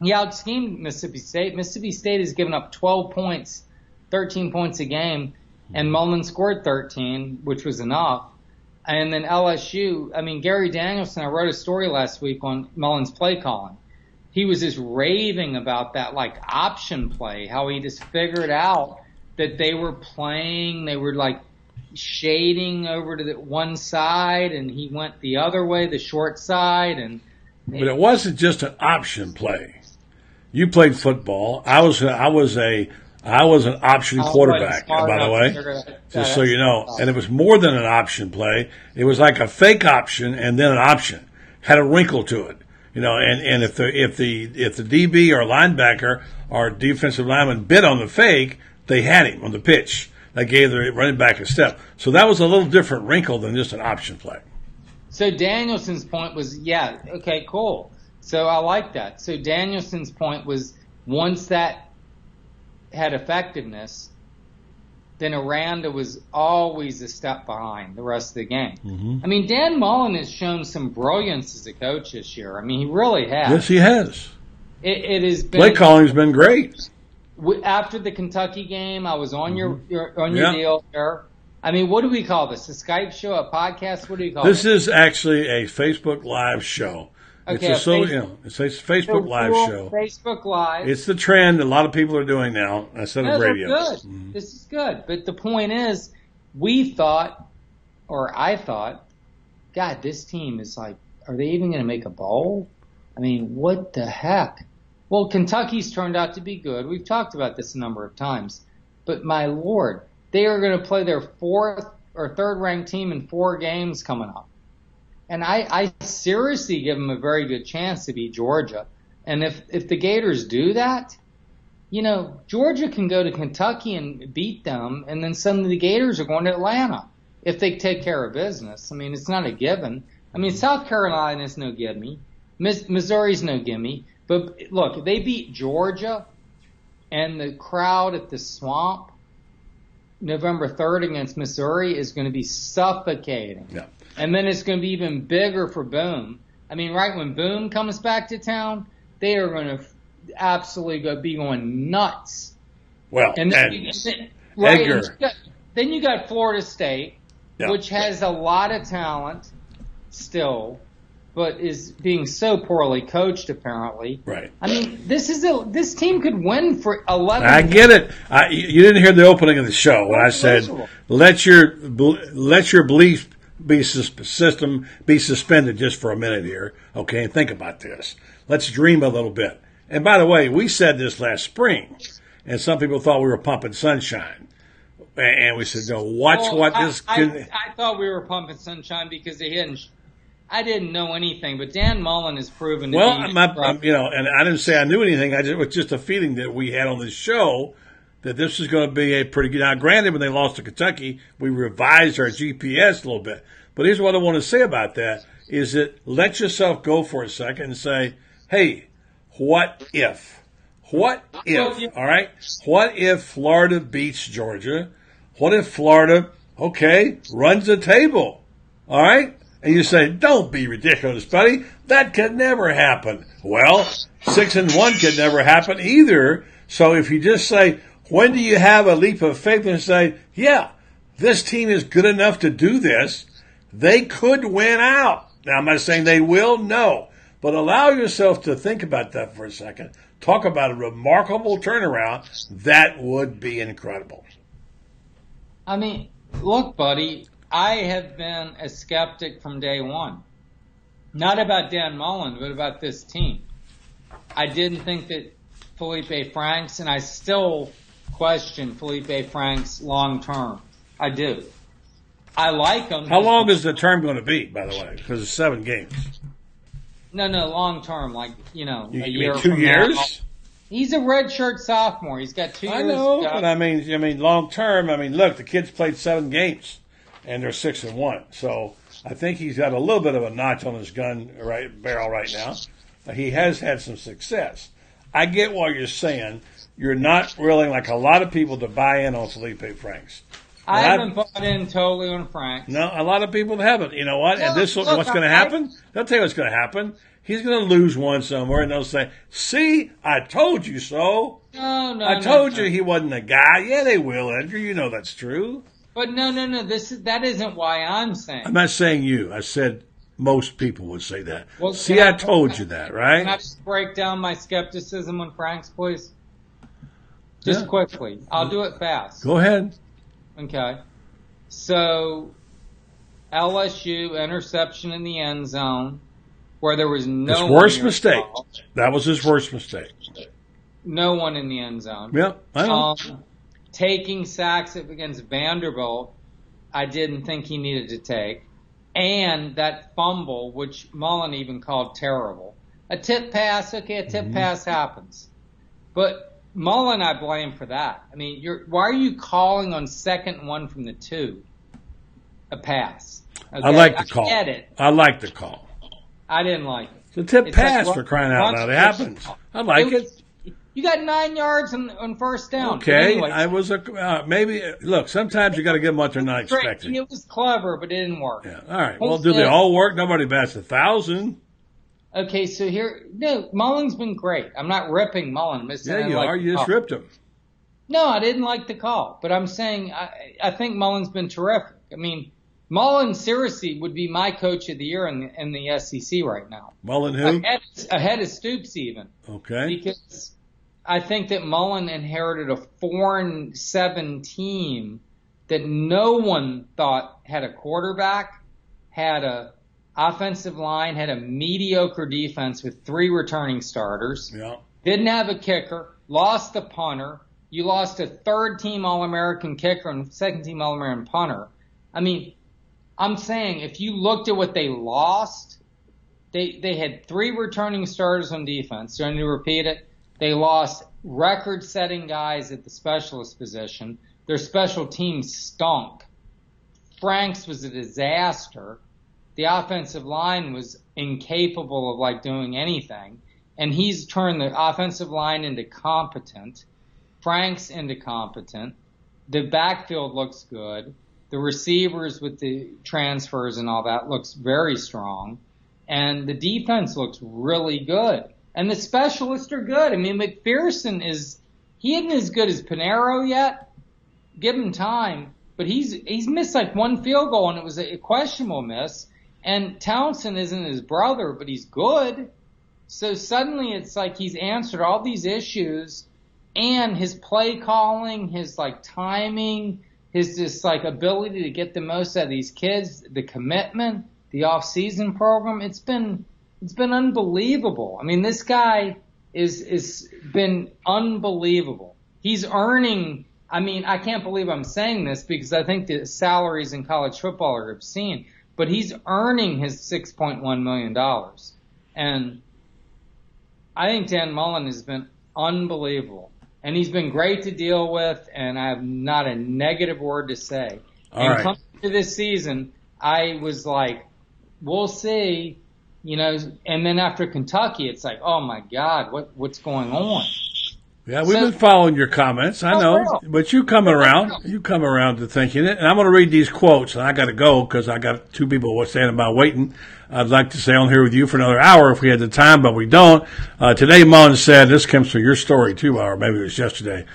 He out schemed Mississippi State. Mississippi State has given up 12 points. 13 points a game, and Mullen scored 13, which was enough. And then LSU, I mean, Gary Danielson, I wrote a story last week on Mullen's play calling. He was just raving about that, option play, how he just figured out that they were playing, they were, shading over to the one side, and he went the other way, the short side. But it wasn't just an option play. You played football. I was an option quarterback, by the way, just so you know. And it was more than an option play. It was like a fake option and then an option. Had a wrinkle to it, And if the DB or linebacker or defensive lineman bit on the fake, they had him on the pitch. That gave the running back a step. So that was a little different wrinkle than just an option play. So Danielson's point was, okay, cool. So I like that. So Danielson's point was once that had effectiveness, then Aranda was always a step behind the rest of the game. Mm-hmm. I mean, Dan Mullen has shown some brilliance as a coach this year. I mean, he really has. Yes, he has. It has been. Play calling's been great. After the Kentucky game, I was on your deal there. I mean, what do we call this? A Skype show, a podcast? What do you call this? This is actually a Facebook Live show. Okay, it's a Facebook Live show. Facebook Live. It's the trend a lot of people are doing now instead of radio. Good. Mm-hmm. This is good. But the point is, I thought, God, this team is like, are they even going to make a bowl? I mean, what the heck? Well, Kentucky's turned out to be good. We've talked about this a number of times. But my Lord, they are going to play their fourth or third-ranked team in 4 games coming up. And I seriously give them a very good chance to beat Georgia. And if the Gators do that, Georgia can go to Kentucky and beat them, and then suddenly the Gators are going to Atlanta if they take care of business. I mean, it's not a given. I mean, South Carolina's no gimme. Missouri's no gimme. But look, if they beat Georgia and the crowd at the Swamp November 3rd against Missouri is going to be suffocating. Yeah. And then it's going to be even bigger for Boom. I mean, right when Boom comes back to town, they are going to absolutely be going nuts. Well, and Edgar. Then you got Florida State, which has a lot of talent still, but is being so poorly coached apparently. Right. I mean, this team could win for 11. I get it. You didn't hear the opening of the show when I said let your belief system be suspended just for a minute here, okay, and think about this. Let's dream a little bit. And by the way, we said this last spring, and some people thought we were pumping sunshine. And we said, no, I thought we were pumping sunshine because I didn't know anything, but Dan Mullen has proven to be. And I didn't say I knew anything. It was just a feeling that we had on this show that this is going to be a pretty good. Now, granted, when they lost to Kentucky, we revised our GPS a little bit. But here's what I want to say about that: is that let yourself go for a second and say, "Hey, what if? What if? All right? What if Florida beats Georgia? What if Florida, runs the table? All right?" And you say, don't be ridiculous, buddy. That could never happen. Well, 6-1 could never happen either. So if you just say, when do you have a leap of faith and say, yeah, this team is good enough to do this, they could win out. Now, I'm not saying they will, no. But allow yourself to think about that for a second. Talk about a remarkable turnaround. That would be incredible. I mean, look, buddy. I have been a skeptic from day one. Not about Dan Mullen, but about this team. I didn't think that Felipe Franks, and I still question Felipe Franks long term. I do. I like him. How long is the term going to be, by the way? Because it's 7 games. No, long term, like, a year mean 2 years? Now. He's a redshirt sophomore. He's got 2 years. I know, but I mean, long term. I mean, look, the kid's played 7 games. And they're 6-1, so I think he's got a little bit of a notch on his barrel right now. He has had some success. I get what you're saying. You're not willing, like a lot of people, to buy in on Felipe Franks. I haven't bought in totally on Franks. No, a lot of people haven't. You know what? No, and what's going to happen? They'll tell you what's going to happen. He's going to lose one somewhere, and they'll say, "See, I told you so." No. I told you he wasn't a guy. Yeah, they will, Edgar. You know that's true. But no. That isn't why I'm saying. I'm not saying you. I said most people would say that. Well, see, I told you that, right? Can I just break down my skepticism on Franks, please? Just quickly. I'll do it fast. Go ahead. Okay. So, LSU interception in the end zone where there was no his worst mistake. That was his worst mistake. No one in the end zone. Yep, I know. Taking sacks against Vanderbilt, I didn't think he needed to take. And that fumble, which Mullen even called terrible. A tip pass, a tip pass happens. But Mullen, I blame for that. I mean, why are you calling on 2nd and 1 from the 2 a pass? Okay? I like the call. I get it. I like the call. I didn't like it. It's a tip pass for crying out loud. It happens. I like it. You got 9 yards on first down. Okay, anyway, I was maybe. Look, sometimes you got to give them what they're not expecting. It was clever, but it didn't work. Yeah. All right. Well, do they all work? Nobody bats 1,000. Okay, so Mullen's been great. I'm not ripping Mullen. Yeah, you are. You just ripped him. No, I didn't like the call, but I'm saying I think Mullen's been terrific. I mean, Mullen seriously would be my coach of the year in the SEC right now. Mullen who? Ahead of Stoops even. Okay. Because I think that Mullen inherited a 4-7 team that no one thought had a quarterback, had a offensive line, had a mediocre defense with 3 returning starters. Yeah. Didn't have a kicker, lost the punter. You lost a 3rd-team All-American kicker and 2nd-team All-American punter. I mean, I'm saying if you looked at what they lost, they had 3 returning starters on defense. Do I need to repeat it? They lost record-setting guys at the specialist position. Their special teams stunk. Franks was a disaster. The offensive line was incapable of doing anything. And he's turned the offensive line into competent. Frank's into competent. The backfield looks good. The receivers with the transfers and all that looks very strong. And the defense looks really good. And the specialists are good. I mean, McPherson he isn't as good as Pinheiro yet. Give him time. But he's missed 1 field goal, and it was a questionable miss. And Thompson isn't his brother, but he's good. So suddenly it's he's answered all these issues, and his play calling, his timing, his ability to get the most out of these kids, the commitment, the off-season program, it's been unbelievable. I mean, this guy is been unbelievable. He's earning, I mean, I can't believe I'm saying this because I think the salaries in college football are obscene, but he's earning his $6.1 million. And I think Dan Mullen has been unbelievable. And he's been great to deal with, and I have not a negative word to say. Coming to this season, I was we'll see, and then after Kentucky, it's oh my God, what's going on? Yeah, we've been following your comments. I know, but you come around to thinking it. And I'm going to read these quotes, and I got to go because I got 2 people standing by waiting. I'd like to stay on here with you for another hour if we had the time, but we don't. Today, Mullen said, this comes from your story too, or maybe it was yesterday.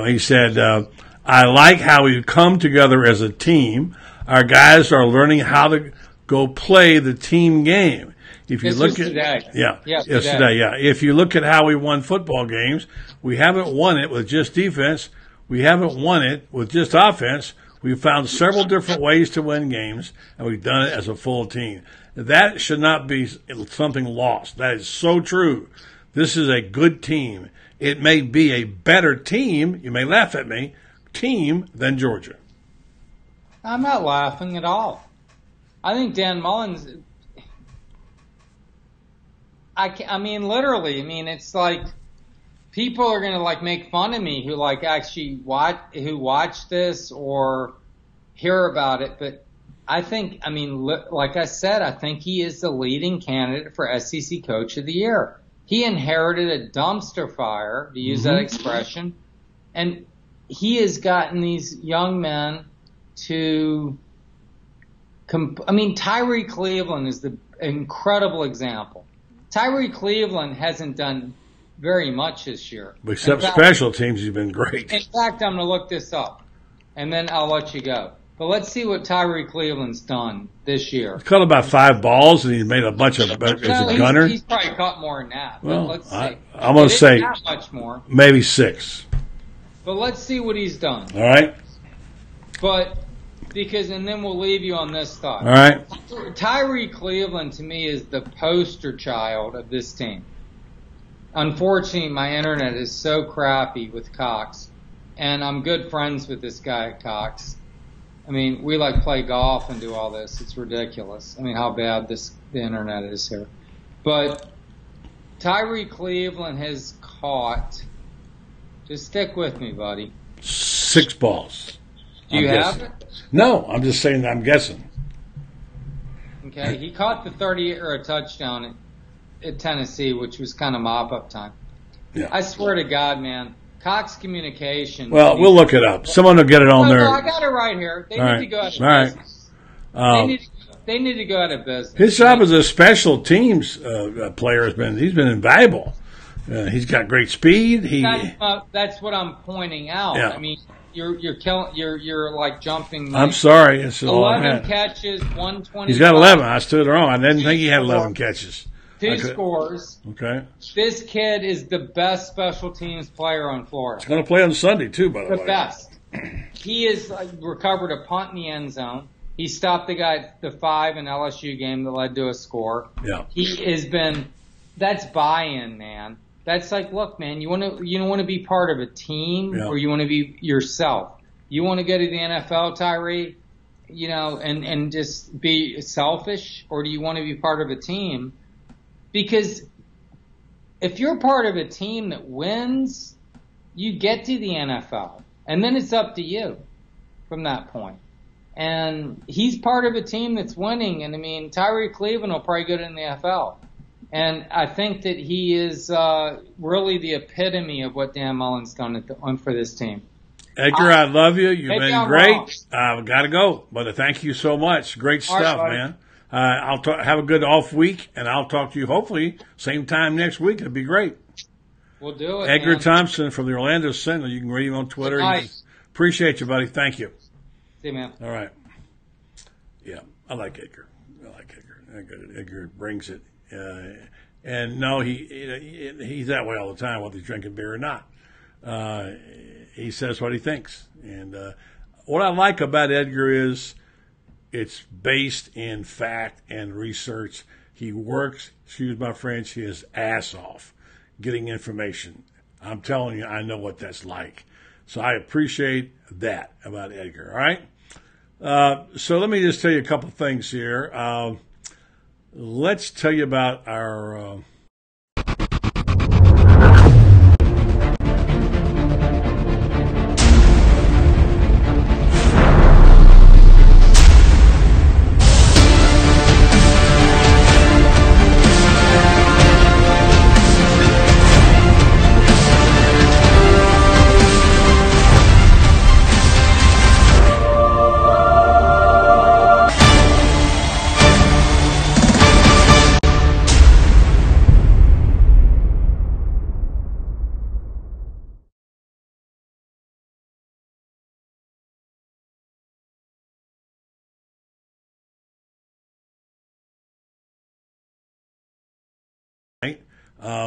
He said, I like how we come together as a team. Our guys are learning how to go play the team game. If you look at yesterday, if you look at how we won football games, we haven't won it with just defense. We haven't won it with just offense. We've found several different ways to win games, and we've done it as a full team. That should not be something lost. That is so true. This is a good team. It may be a better team, you may laugh at me, team than Georgia. I'm not laughing at all. I think Dan Mullen's, I mean, literally, it's people are going to make fun of me who actually watch this or hear about it. But I think, like I said, I think he is the leading candidate for SEC Coach of the Year. He inherited a dumpster fire, to use that expression, and he has gotten these young men to Tyree Cleveland is the incredible example. Tyree Cleveland hasn't done very much this year. Except special teams, he's been great. In fact, I'm going to look this up, and then I'll let you go. But let's see what Tyree Cleveland's done this year. He's caught about 5 balls, and he's made a bunch of as a gunner. He's probably caught more than that. Well, let's see. I'm going to say not much more. Maybe 6. But let's see what he's done. All right. And then we'll leave you on this thought. All right. Tyree Cleveland, to me, is the poster child of this team. Unfortunately, my internet is so crappy with Cox, and I'm good friends with this guy at Cox. We play golf and do all this. It's ridiculous. How bad the internet is here. But Tyree Cleveland has caught, just stick with me, buddy. 6 balls. Do you have it? No, I'm just saying I'm guessing. Okay, he caught the 30 or a touchdown at Tennessee, which was kind of mop-up time. Yeah. I swear to God, man, Cox Communications. Well, we'll look it up. Someone will get it on there. No, I got it right here. They need to go out of business. They need to go out of business. His job as a special teams player he's been invaluable. He's got great speed. That's what I'm pointing out. Yeah. I mean, you're like jumping. I'm sorry. It's 11 catches, 120. He's got 11. I stood wrong. I didn't think he had 11 catches. 2 scores. Okay. This kid is the best special teams player on Florida. He's going to play on Sunday, too, by the way. The best. He has recovered a punt in the end zone. He stopped the guy at the 5 in LSU game that led to a score. Yeah. He has been, that's buy-in, man. That's like, look, man, you don't want to be part of a team or you want to be yourself. You want to go to the NFL, Tyree, and just be selfish, or do you want to be part of a team? Because if you're part of a team that wins, you get to the NFL, and then it's up to you from that point. And he's part of a team that's winning, and I mean, Tyree Cleveland will probably go to the NFL. And I think that he is really the epitome of what Dan Mullen's done for this team. Edgar, I love you. You've been great. I've got to go, but thank you so much. Great stuff, man. Have a good off week, and I'll talk to you hopefully same time next week. It'd be great. We'll do it. Edgar Thompson from the Orlando Sentinel. You can read him on Twitter. Appreciate you, buddy. Thank you. See you, man. All right. Yeah, I like Edgar. Edgar brings it. And no, he's that way all the time, whether he's drinking beer or not. He says what he thinks. And what I like about Edgar is it's based in fact and research. He works, excuse my French, his ass off getting information. I'm telling you, I know what that's like. So I appreciate that about Edgar, all right? So let me just tell you a couple things here. Let's tell you about our...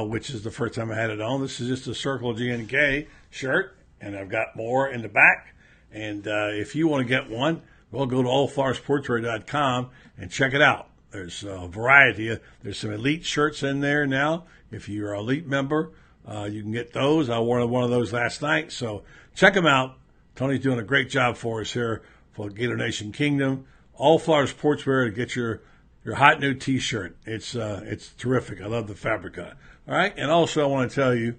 which is the first time I had it on. This is just a Circle GNK shirt, and I've got more in the back. And if you want to get one, well, go to allflowersportswear.com and check it out. There's a variety. There's some elite shirts in there now. If you're an elite member, you can get those. I wore one of those last night, so check them out. Tony's doing a great job for us here for Gator Nation Kingdom. All Flower Sportswear to get your hot new T-shirt. It's terrific. I love the fabric on it. All right, and also I want to tell you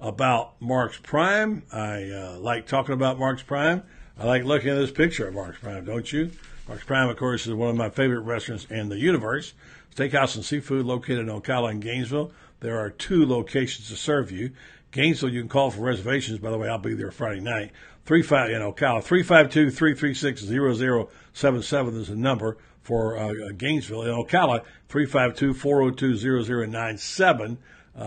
about Mark's Prime. I like talking about Mark's Prime. I like looking at this picture of Mark's Prime, don't you? Mark's Prime, of course, is one of my favorite restaurants in the universe. Steakhouse and seafood located in Ocala and Gainesville. There are 2 locations to serve you. Gainesville, you can call for reservations. By the way, I'll be there Friday night. In Ocala, 352-336-0077 is the number for Gainesville. In Ocala, 352-402-0097.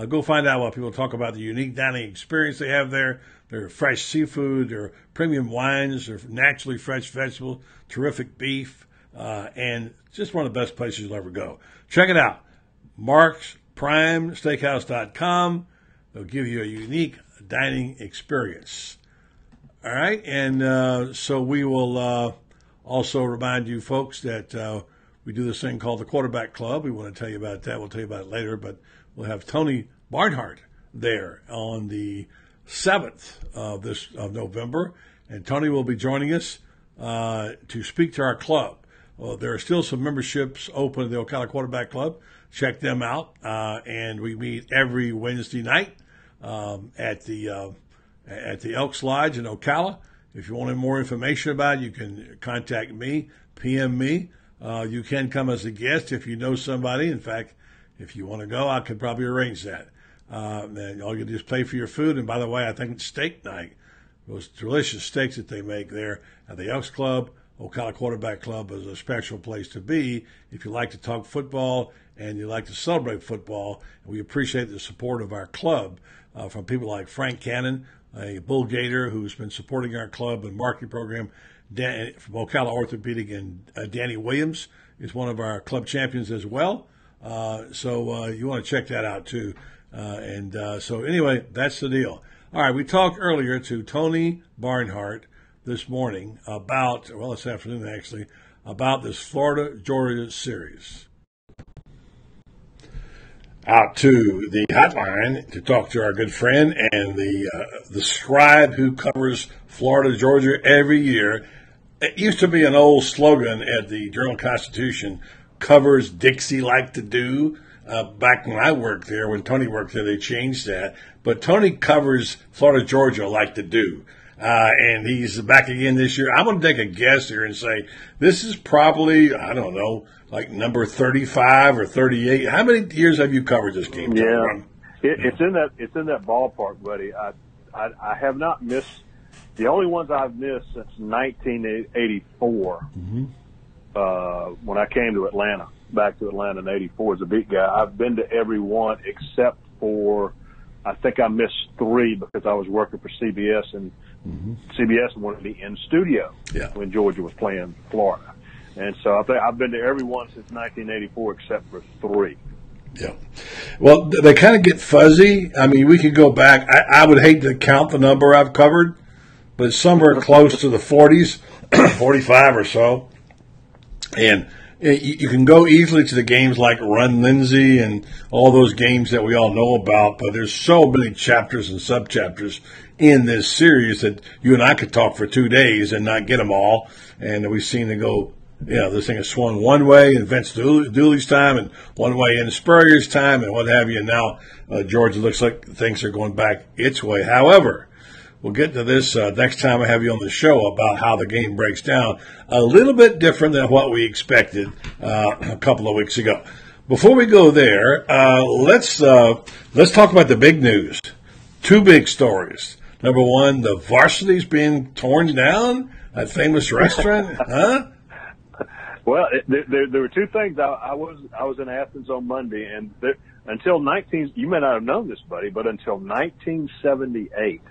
Go find out what people talk about the unique dining experience they have there. Their fresh seafood, their premium wines, their naturally fresh vegetables, terrific beef, and just one of the best places you'll ever go. Check it out. Mark's Prime Steakhouse.com. They'll give you a unique dining experience. All right, and so we will also remind you folks that we do this thing called the Quarterback Club. We want to tell you about that. We'll tell you about it later, but we'll have Tony Barnhart there on the 7th of November, and Tony will be joining us to speak to our club. Well, there are still some memberships open at the Ocala Quarterback Club. Check them out, and we meet every Wednesday night at the Elks Lodge in Ocala. If you want more information about it, you can contact me, PM me. You can come as a guest if you know somebody. In fact, if you want to go, I could probably arrange that. And all you do is pay for your food. And by the way, I think it's steak night. Those delicious steaks that they make there at the Elks Club, Ocala Quarterback Club is a special place to be if you like to talk football and you like to celebrate football, and we appreciate the support of our club from people like Frank Cannon, a bull Gator who's been supporting our club and marketing program, from Ocala Orthopedic, and Danny Williams is one of our club champions as well. So you want to check that out too. So anyway, that's the deal. All right, we talked earlier to Tony Barnhart this morning this afternoon actually, about this Florida-Georgia series. Out to the hotline to talk to our good friend and the scribe who covers Florida-Georgia every year. It used to be an old slogan at the Journal-Constitution, covers Dixie like to do. Back when I worked there, when Tony worked there, they changed that. But Tony covers Florida-Georgia like to do. And he's back again this year. I'm going to take a guess here and say this is probably, I don't know, like number 35 or 38. How many years have you covered this game? Yeah, it's in that ballpark, buddy. I have not missed. The only ones I've missed since 1984, when I came to Atlanta, back to Atlanta in '84 as a beat guy. I've been to every one except for, I think I missed 3 because I was working for CBS, and CBS wanted me in studio when Georgia was playing Florida. And so I think I've been to every one since 1984 except for 3. Yeah. Well, they kind of get fuzzy. I mean, we could go back. I would hate to count the number I've covered, but somewhere close to the 40s, 45 or so. And you can go easily to the games like Run Lindsay and all those games that we all know about, but there's so many chapters and sub-chapters in this series that you and I could talk for 2 days and not get them all. And we've seen it go, this thing has swung one way in Vince Dooley's time and one way in Spurrier's time and what have you. And now Georgia looks like things are going back its way. However, we'll get to this next time I have you on the show about how the game breaks down. A little bit different than what we expected a couple of weeks ago. Before we go there, let's talk about the big news. 2 big stories. Number one, the varsity's being torn down. That famous restaurant, huh? Well, there were 2 things. I was in Athens on Monday, and until you may not have known this, buddy, but until 1978.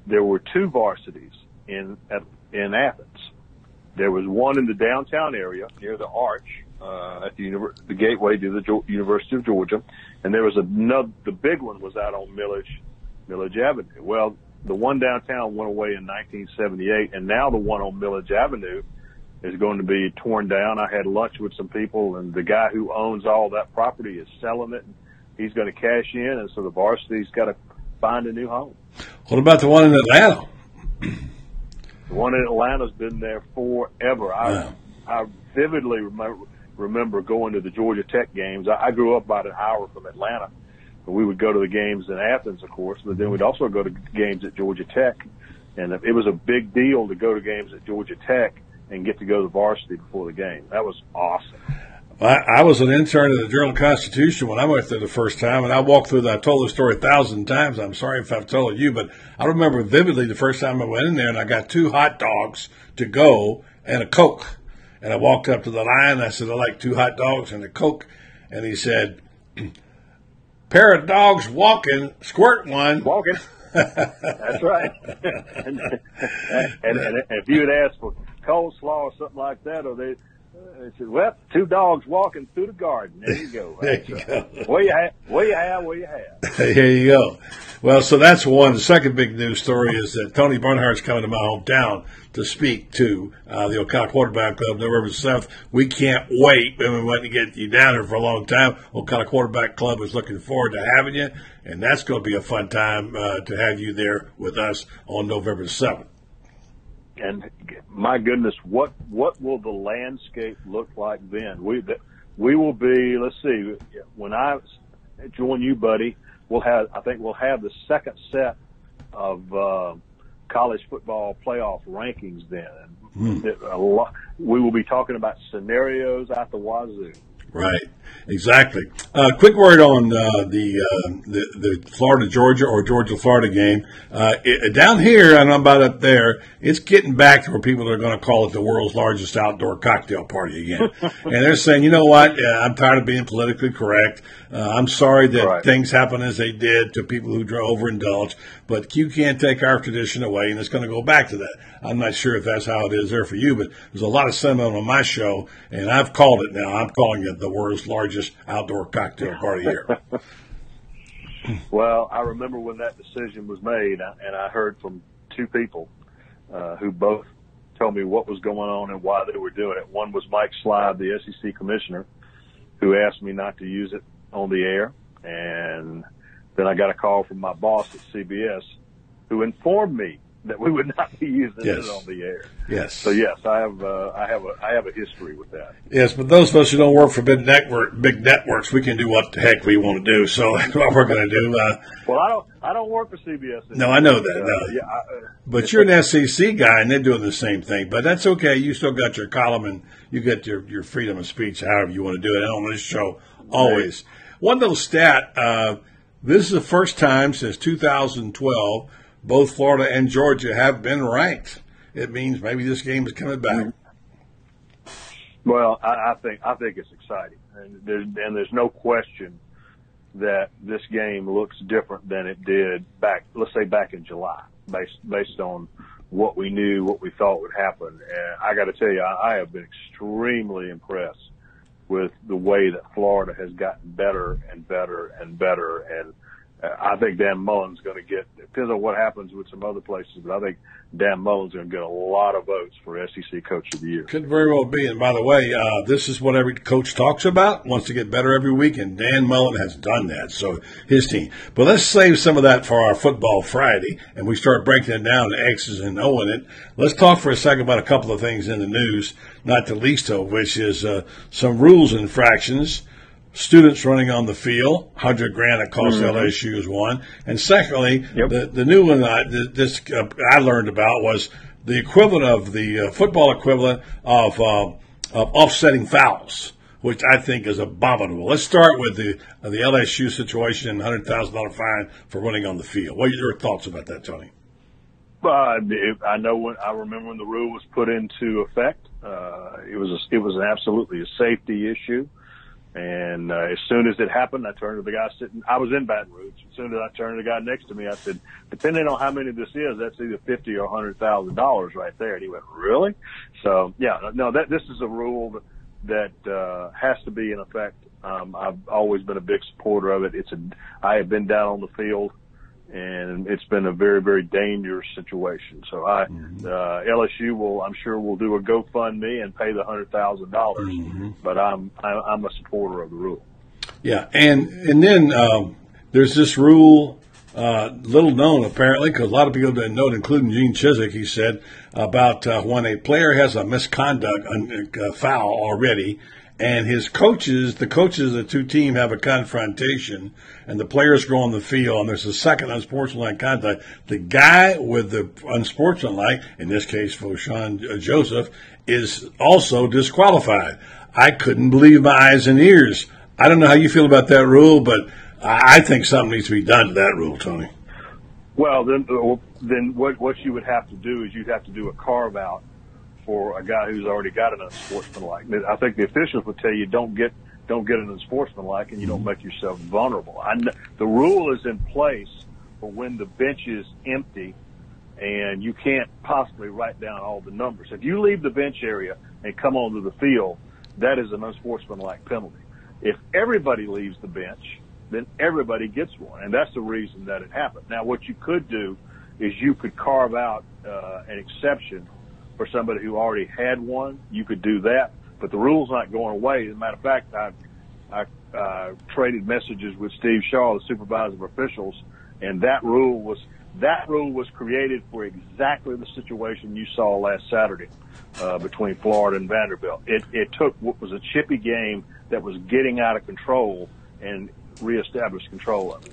There were 2 varsities in Athens. There was one in the downtown area near the Arch at the gateway to the University of Georgia, and there was another. The big one was out on Millage Avenue. Well, the one downtown went away in 1978, and now the one on Millage Avenue is going to be torn down. I had lunch with some people, and the guy who owns all that property is selling it. And he's going to cash in, and so the varsity's got to find a new home. What about the one in Atlanta? The one in Atlanta's been there forever. Wow. I vividly remember going to the Georgia Tech games. I grew up about an hour from Atlanta. We would go to the games in Athens, of course, but then we'd also go to games at Georgia Tech. And it was a big deal to go to games at Georgia Tech and get to go to the varsity before the game. That was awesome. I was an intern at the Journal-Constitution when I went there the first time, and I walked through that. I told the story 1,000 times. I'm sorry if I've told you, but I remember vividly the first time I went in there, and I got 2 hot dogs to go and a Coke. And I walked up to the line, and I said, I like 2 hot dogs and a Coke. And he said, pair of dogs walking, squirt one. Walking. That's right. and if you had asked for coleslaw or something like that, or they said, well, 2 dogs walking through the garden. There you go. There you go. What you have. There you go. Well, so that's one. The second big news story is that Tony Barnhart's coming to my hometown to speak to the Ocala Quarterback Club November 7th. We can't wait. We've been waiting to get you down here for a long time. Ocala Quarterback Club is looking forward to having you, and that's going to be a fun time to have you there with us on November 7th. And my goodness, what will the landscape look like then? We will be. Let's see. When I join you, buddy, I think we'll have the second set of college football playoff rankings then. We will be talking about scenarios out the wazoo. Right. Exactly. Quick word on the Florida-Georgia or Georgia-Florida game. Down here, and I'm about up there, it's getting back to where people are going to call it the world's largest outdoor cocktail party again. And they're saying, you know what, I'm tired of being politically correct. I'm sorry that things happen as they did to people who overindulge, but you can't take our tradition away, and it's going to go back to that. I'm not sure if that's how it is there for you, but there's a lot of sentiment on my show, and I've called it now. I'm calling it the world's largest outdoor cocktail party here. Well, I remember when that decision was made, and I heard from two people who both told me what was going on and why they were doing it. One was Mike Slive, the SEC commissioner, who asked me not to use it on the air. And then I got a call from my boss at CBS who informed me that we would not be using it on the air. Yes. So yes, I have a history with that. Yes, but those of us who don't work for big networks, we can do what the heck we want to do. So that's what we're going to do. Well, I don't work for CBS anymore. No, I know that. But you're an SEC guy, and they're doing the same thing. But that's okay. You still got your column, and you get your freedom of speech, however you want to do it. And on this show, always. One little stat. This is the first time since 2012 both Florida and Georgia have been ranked. It means maybe this game is coming back. Well, I think it's exciting, and there's no question that this game looks different than it did back in July, based on what we knew, what we thought would happen. And I got to tell you, I have been extremely impressed with the way that Florida has gotten better and better and better. And I think Dan Mullen's going to get, depends on what happens with some other places, but I think Dan Mullen's going to get a lot of votes for SEC Coach of the Year. Could very well be. And by the way, this is what every coach talks about, wants to get better every week, and Dan Mullen has done that, so his team. But let's save some of that for our Football Friday, and we start breaking it down to X's and O in it. Let's talk for a second about a couple of things in the news, not the least of which is some rules infractions. Students running on the field, $100,000 it cost LSU is one. And secondly, the new one I learned about was the equivalent of the football equivalent of offsetting fouls, which I think is abominable. Let's start with the LSU situation and $100,000 fine for running on the field. What are your thoughts about that, Tony? I remember when the rule was put into effect. It was absolutely a safety issue. And as soon as it happened, I turned to the guy sitting. I was in Baton Rouge. As soon as I turned to the guy next to me, I said, "Depending on how many this is, that's either $50,000 or $100,000 right there." And he went, "Really?" So this is a rule that has to be in effect. I've always been a big supporter of it. I have been down on the field, and it's been a very, very dangerous situation. So LSU I'm sure will do a GoFundMe and pay the $100,000. But I'm a supporter of the rule. Yeah, and then there's this rule, little known apparently, because a lot of people didn't know it, including Gene Chiswick. He said about when a player has a misconduct foul already. And the coaches of the two teams have a confrontation, and the players go on the field, and there's a second unsportsmanlike conduct. The guy with the unsportsmanlike, in this case, Foshan Joseph, is also disqualified. I couldn't believe my eyes and ears. I don't know how you feel about that rule, but I think something needs to be done to that rule, Tony. Well, then what you would have to do is you'd have to do a carve-out for a guy who's already got an unsportsmanlike. I think the officials would tell you don't get an unsportsmanlike, and you don't make yourself vulnerable. The rule is in place for when the bench is empty and you can't possibly write down all the numbers. If you leave the bench area and come onto the field, that is an unsportsmanlike penalty. If everybody leaves the bench, then everybody gets one, and that's the reason that it happened. Now, what you could do is you could carve out an exception for somebody who already had one. You could do that, but the rule's not going away. As a matter of fact, I traded messages with Steve Shaw, the supervisor of officials, and that rule was created for exactly the situation you saw last Saturday between Florida and Vanderbilt. It took what was a chippy game that was getting out of control and reestablished control of it.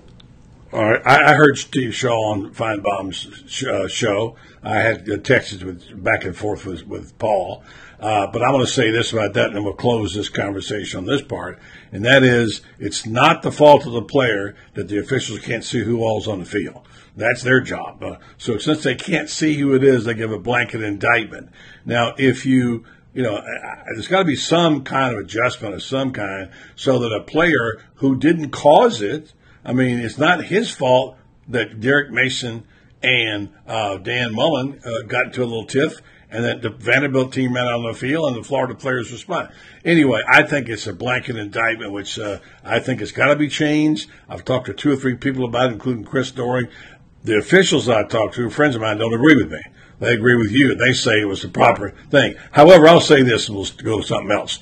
All right, I heard Steve Shaw on Feinbaum's show. I had texted back and forth with Paul. But I'm going to say this about that, and then we'll close this conversation on this part. And that is, it's not the fault of the player that the officials can't see who all's on the field. That's their job. So since they can't see who it is, they give a blanket indictment. Now, if there's got to be some kind of adjustment of some kind so that a player who didn't cause it, I mean, it's not his fault that Derek Mason and Dan Mullen got into a little tiff, and that the Vanderbilt team ran out on the field and the Florida players responded. Anyway, I think it's a blanket indictment, which I think it's got to be changed. I've talked to 2 or 3 people about it, including Chris Doring. The officials I talked to, friends of mine, don't agree with me. They agree with you. They say it was the proper thing. However, I'll say this, and we'll go to something else.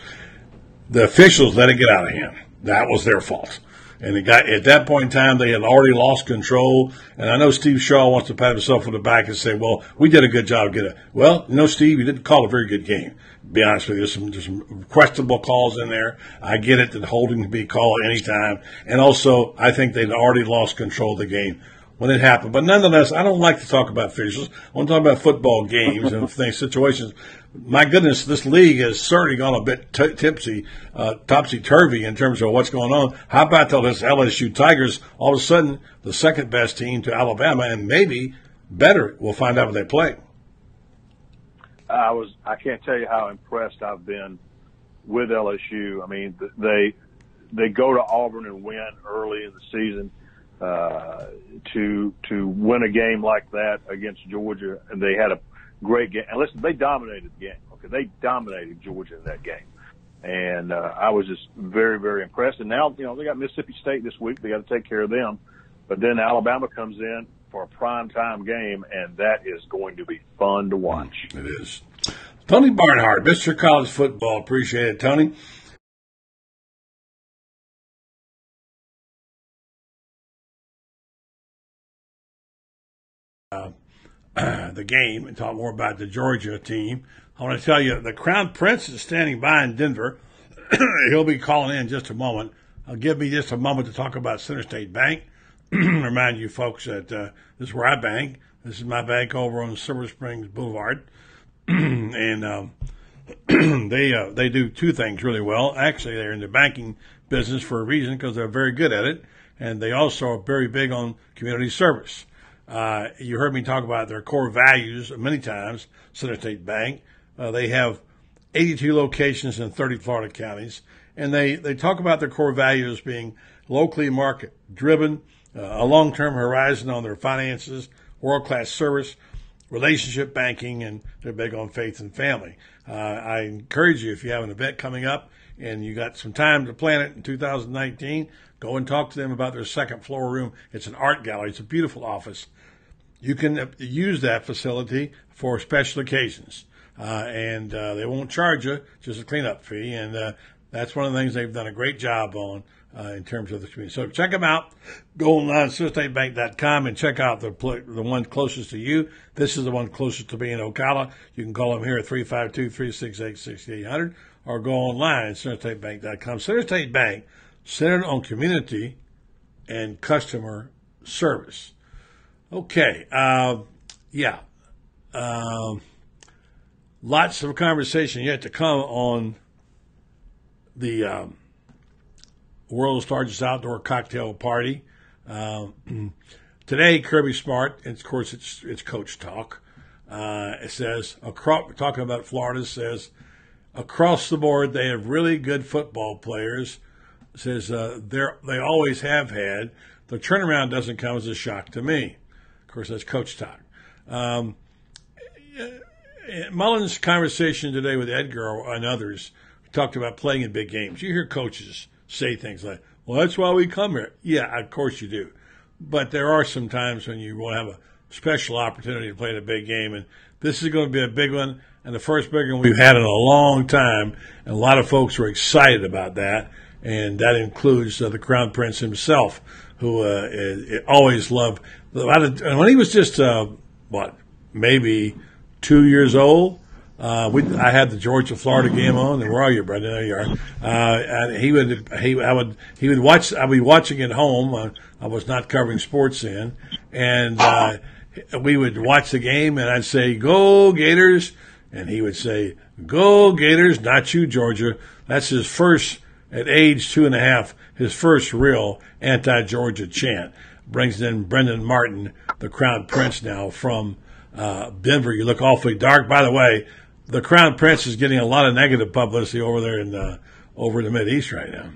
The officials let it get out of hand. That was their fault. And at that point in time, they had already lost control. And I know Steve Shaw wants to pat himself on the back and say, well, we did a good job getting it. Well, Steve, you didn't call a very good game. To be honest with you, there's some questionable calls in there. I get it that holding can be called any time. And also, I think they'd already lost control of the game when it happened. But nonetheless, I don't like to talk about officials. I want to talk about football games and situations. My goodness, this league has certainly gone a bit topsy-turvy in terms of what's going on. How about those LSU Tigers, all of a sudden, the second best team to Alabama, and maybe better. We'll find out when they play. I can't tell you how impressed I've been with LSU. I mean, they go to Auburn and win early in the season. To win a game like that against Georgia, and they had a great game. And listen, they dominated the game. Okay, they dominated Georgia in that game, and I was just very, very impressed. And now, they got Mississippi State this week. They got to take care of them. But then Alabama comes in for a primetime game, and that is going to be fun to watch. It is. Tony Barnhart, Mr. College Football. Appreciate it, Tony. The game and talk more about the Georgia team. I want to tell you the Crown Prince is standing by in Denver. He'll be calling in just a moment. Give me just a moment to talk about Center State Bank. Remind you folks that this is where I bank. This is my bank over on Silver Springs Boulevard. And they do 2 things really well. Actually, they're in the banking business for a reason because they're very good at it. And they also are very big on community service. You heard me talk about their core values many times, Center State Bank. They have 82 locations in 30 Florida counties, and they talk about their core values being locally market-driven, a long-term horizon on their finances, world-class service, relationship banking, and they're big on faith and family. I encourage you, if you have an event coming up and you got some time to plan it in 2019, go and talk to them about their second floor room. It's an art gallery. It's a beautiful office. You can use that facility for special occasions, and they won't charge you, just a cleanup fee. And that's one of the things they've done a great job on in terms of the community. So check them out. Go online, CenterStateBank.com, and check out the one closest to you. This is the one closest to me in Ocala. You can call them here at 352-368-6800 or go online at CenterStateBank.com. Center State Bank, centered on community and customer service. Okay, lots of conversation yet to come on the world's largest outdoor cocktail party. Today, Kirby Smart, and of course it's Coach Talk. It says, talking about Florida, says, across the board they have really good football players. It says they always have had. The turnaround doesn't come as a shock to me. Of course, that's Coach Talk. Mullen's conversation today with Edgar and others talked about playing in big games. You hear coaches say things like, well, that's why we come here. Yeah, of course you do. But there are some times when you want to have a special opportunity to play in a big game, and this is going to be a big one, and the first big one we've had in a long time, and a lot of folks are excited about that, and that includes the Crown Prince himself, who always loved. When he was just, maybe 2 years old, I had the Georgia-Florida game on, and where are you, Brenda? There you are. And I'd be watching at home I was not covering sports then. And we would watch the game, and I'd say, "Go Gators," and he would say, "Go Gators, not you, Georgia." That's his first, at age 2.5, his first real anti-Georgia chant. Brings in Brendan Martin, the Crown Prince now from Denver. You look awfully dark. By the way, the Crown Prince is getting a lot of negative publicity over there in the Mideast right now.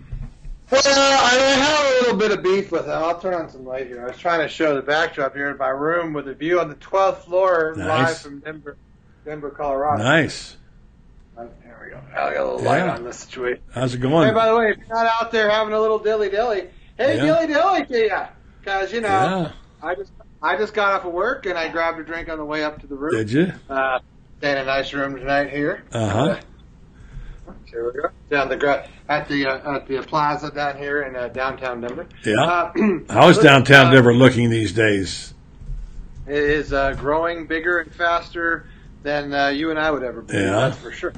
Well, I have a little bit of beef with him. I'll turn on some light here. I was trying to show the backdrop here in my room with a view on the 12th floor, live from Denver, Colorado. Nice. There we go. I got a little light on this situation. How's it going? Hey, by the way, if you're not out there having a little dilly-dilly, hey, dilly-dilly to you. Because, I just got off of work, and I grabbed a drink on the way up to the room. Did you? Staying in a nice room tonight here. Uh-huh. Here we go. Down at the plaza down here in downtown Denver. Yeah. How is downtown Denver looking these days? It is growing bigger and faster than you and I would ever believe. That's for sure.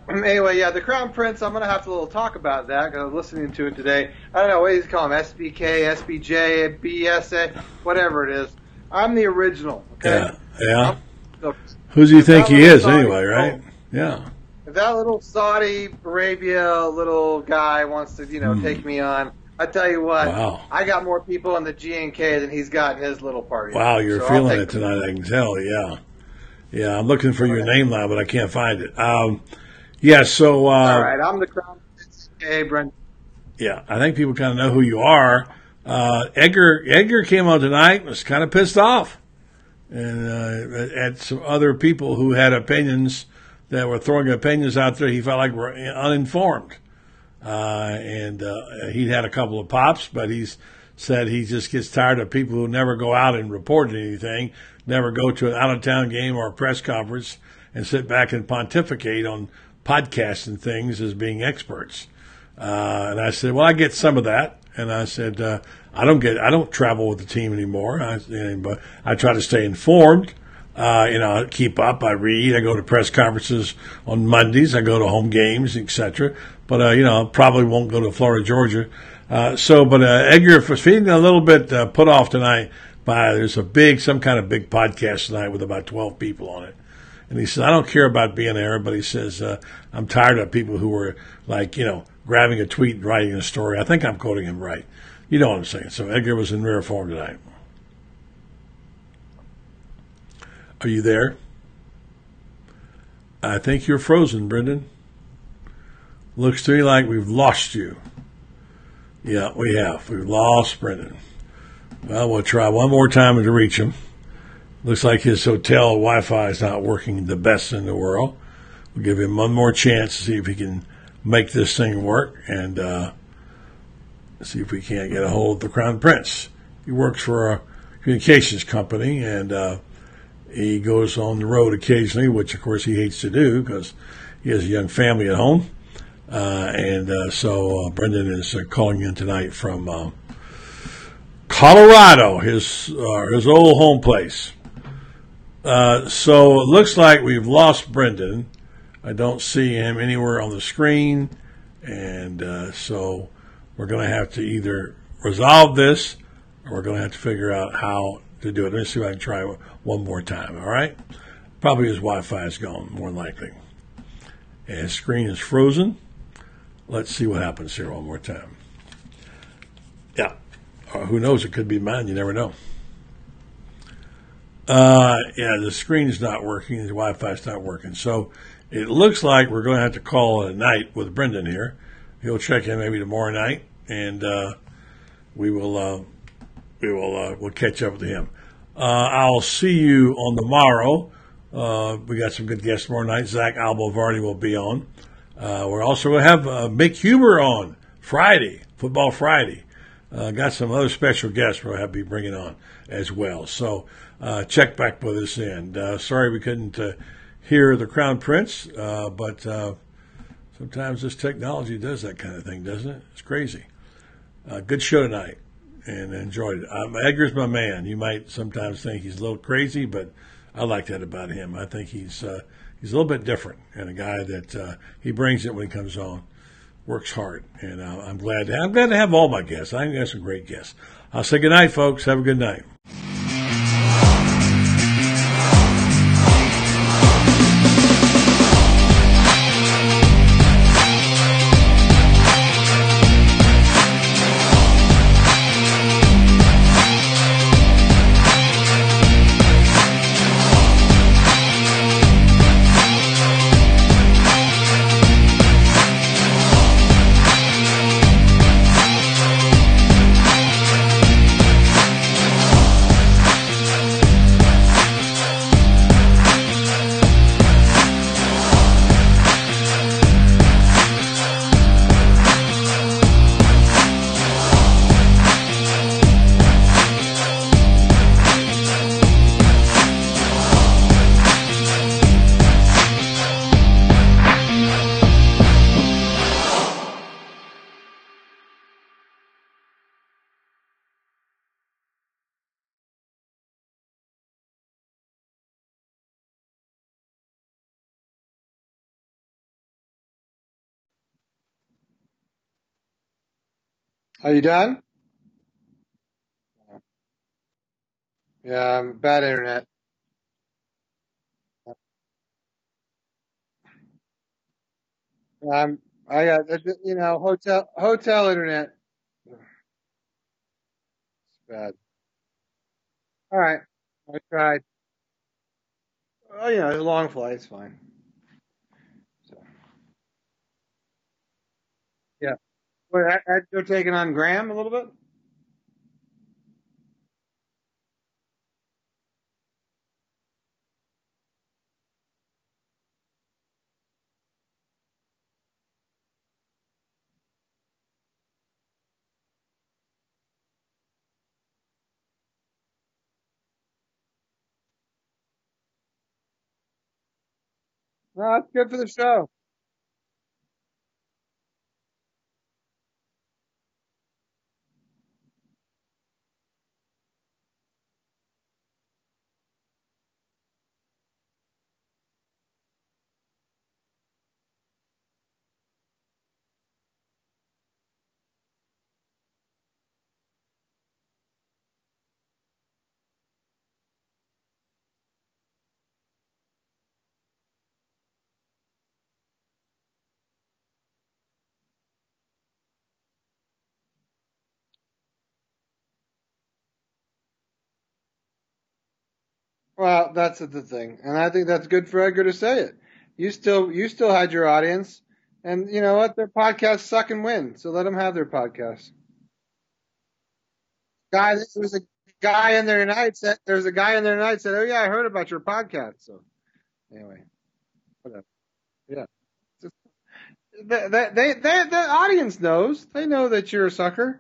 Anyway, the Crown Prince, I'm going to have to little talk about that because I was listening to it today. I don't know, what do you call him? SBK, SBJ, BSA, whatever it is. I'm the original, okay? Yeah. So, who do you think he is anyway, right? Yeah. If that little Saudi Arabia little guy wants to, take me on, I tell you what, I got more people in the G&K than he's got in his little party. Wow, you're feeling it tonight, I can tell, Yeah, I'm looking for your name now, but I can't find it. So... all right, I'm the Crown Prince. Hey, Brendan. Yeah, I think people kind of know who you are. Edgar came on tonight, was kind of pissed off. And at some other people who had opinions that were throwing opinions out there he felt like were uninformed. And he had a couple of pops, but he's said he just gets tired of people who never go out and report anything, never go to an out-of-town game or a press conference and sit back and pontificate on podcasts and things as being experts. And I said, well, I get some of that. And I said, I don't travel with the team anymore. But I try to stay informed. I keep up. I read. I go to press conferences on Mondays. I go to home games, etc. But probably won't go to Florida, Georgia. But Edgar was feeling a little bit put off tonight by there's some kind of big podcast tonight with about 12 people on it. And he says, I don't care about being there, but he says, I'm tired of people who were grabbing a tweet and writing a story. I think I'm quoting him right. You know what I'm saying. So Edgar was in rare form tonight. Are you there? I think you're frozen, Brendan. Looks to me like we've lost you. Yeah, we have. We've lost Brendan. Well, we'll try one more time to reach him. Looks like his hotel Wi-Fi is not working the best in the world. We'll give him one more chance to see if he can make this thing work and see if we can't get a hold of the Crown Prince. He works for a communications company, and he goes on the road occasionally, which, of course, he hates to do because he has a young family at home. So Brendan is calling in tonight from Colorado, his old home place. So it looks like we've lost Brendan. I don't see him anywhere on the screen, and so we're going to have to either resolve this or we're going to have to figure out how to do it. Let me see if I can try one more time, all right? Probably his Wi-Fi is gone, more than likely. And his screen is frozen. Let's see what happens here one more time. Yeah. Who knows? It could be mine. You never know. The screen's not working. The Wi-Fi's not working. So it looks like we're going to have to call it a night with Brendan here. He'll check in maybe tomorrow night, and we'll catch up with him. I'll see you on the morrow. We got some good guests tomorrow night. Zach Albovardi will be on. We're also going to have Mick Huber on Friday, Football Friday. Got some other special guests we'll have to be bringing on as well. So check back with us in. Sorry we couldn't hear the Crown Prince, but sometimes this technology does that kind of thing, doesn't it? It's crazy. Good show tonight, and enjoyed it. Edgar's my man. You might sometimes think he's a little crazy, but I like that about him. I think he's a little bit different, and a guy that he brings it when he comes on. works hard, and I'm glad to have all my guests. I think I got some great guests. I'll say good night, folks. Have a good night. Are you done? Yeah, bad internet. I got, hotel internet. It's bad. All right. I tried. Oh, a long flight's fine. So, yeah. Wait, you're taking on Graham a little bit? No, that's good for the show. Well, that's the thing, and I think that's good for Edgar to say it. You still had your audience, and you know what? Their podcasts suck and win, so let them have their podcasts. There was a guy in there tonight said, "There's a guy in there tonight said, oh yeah, I heard about your podcast." So anyway, whatever. Yeah, the audience knows. They know that you're a sucker.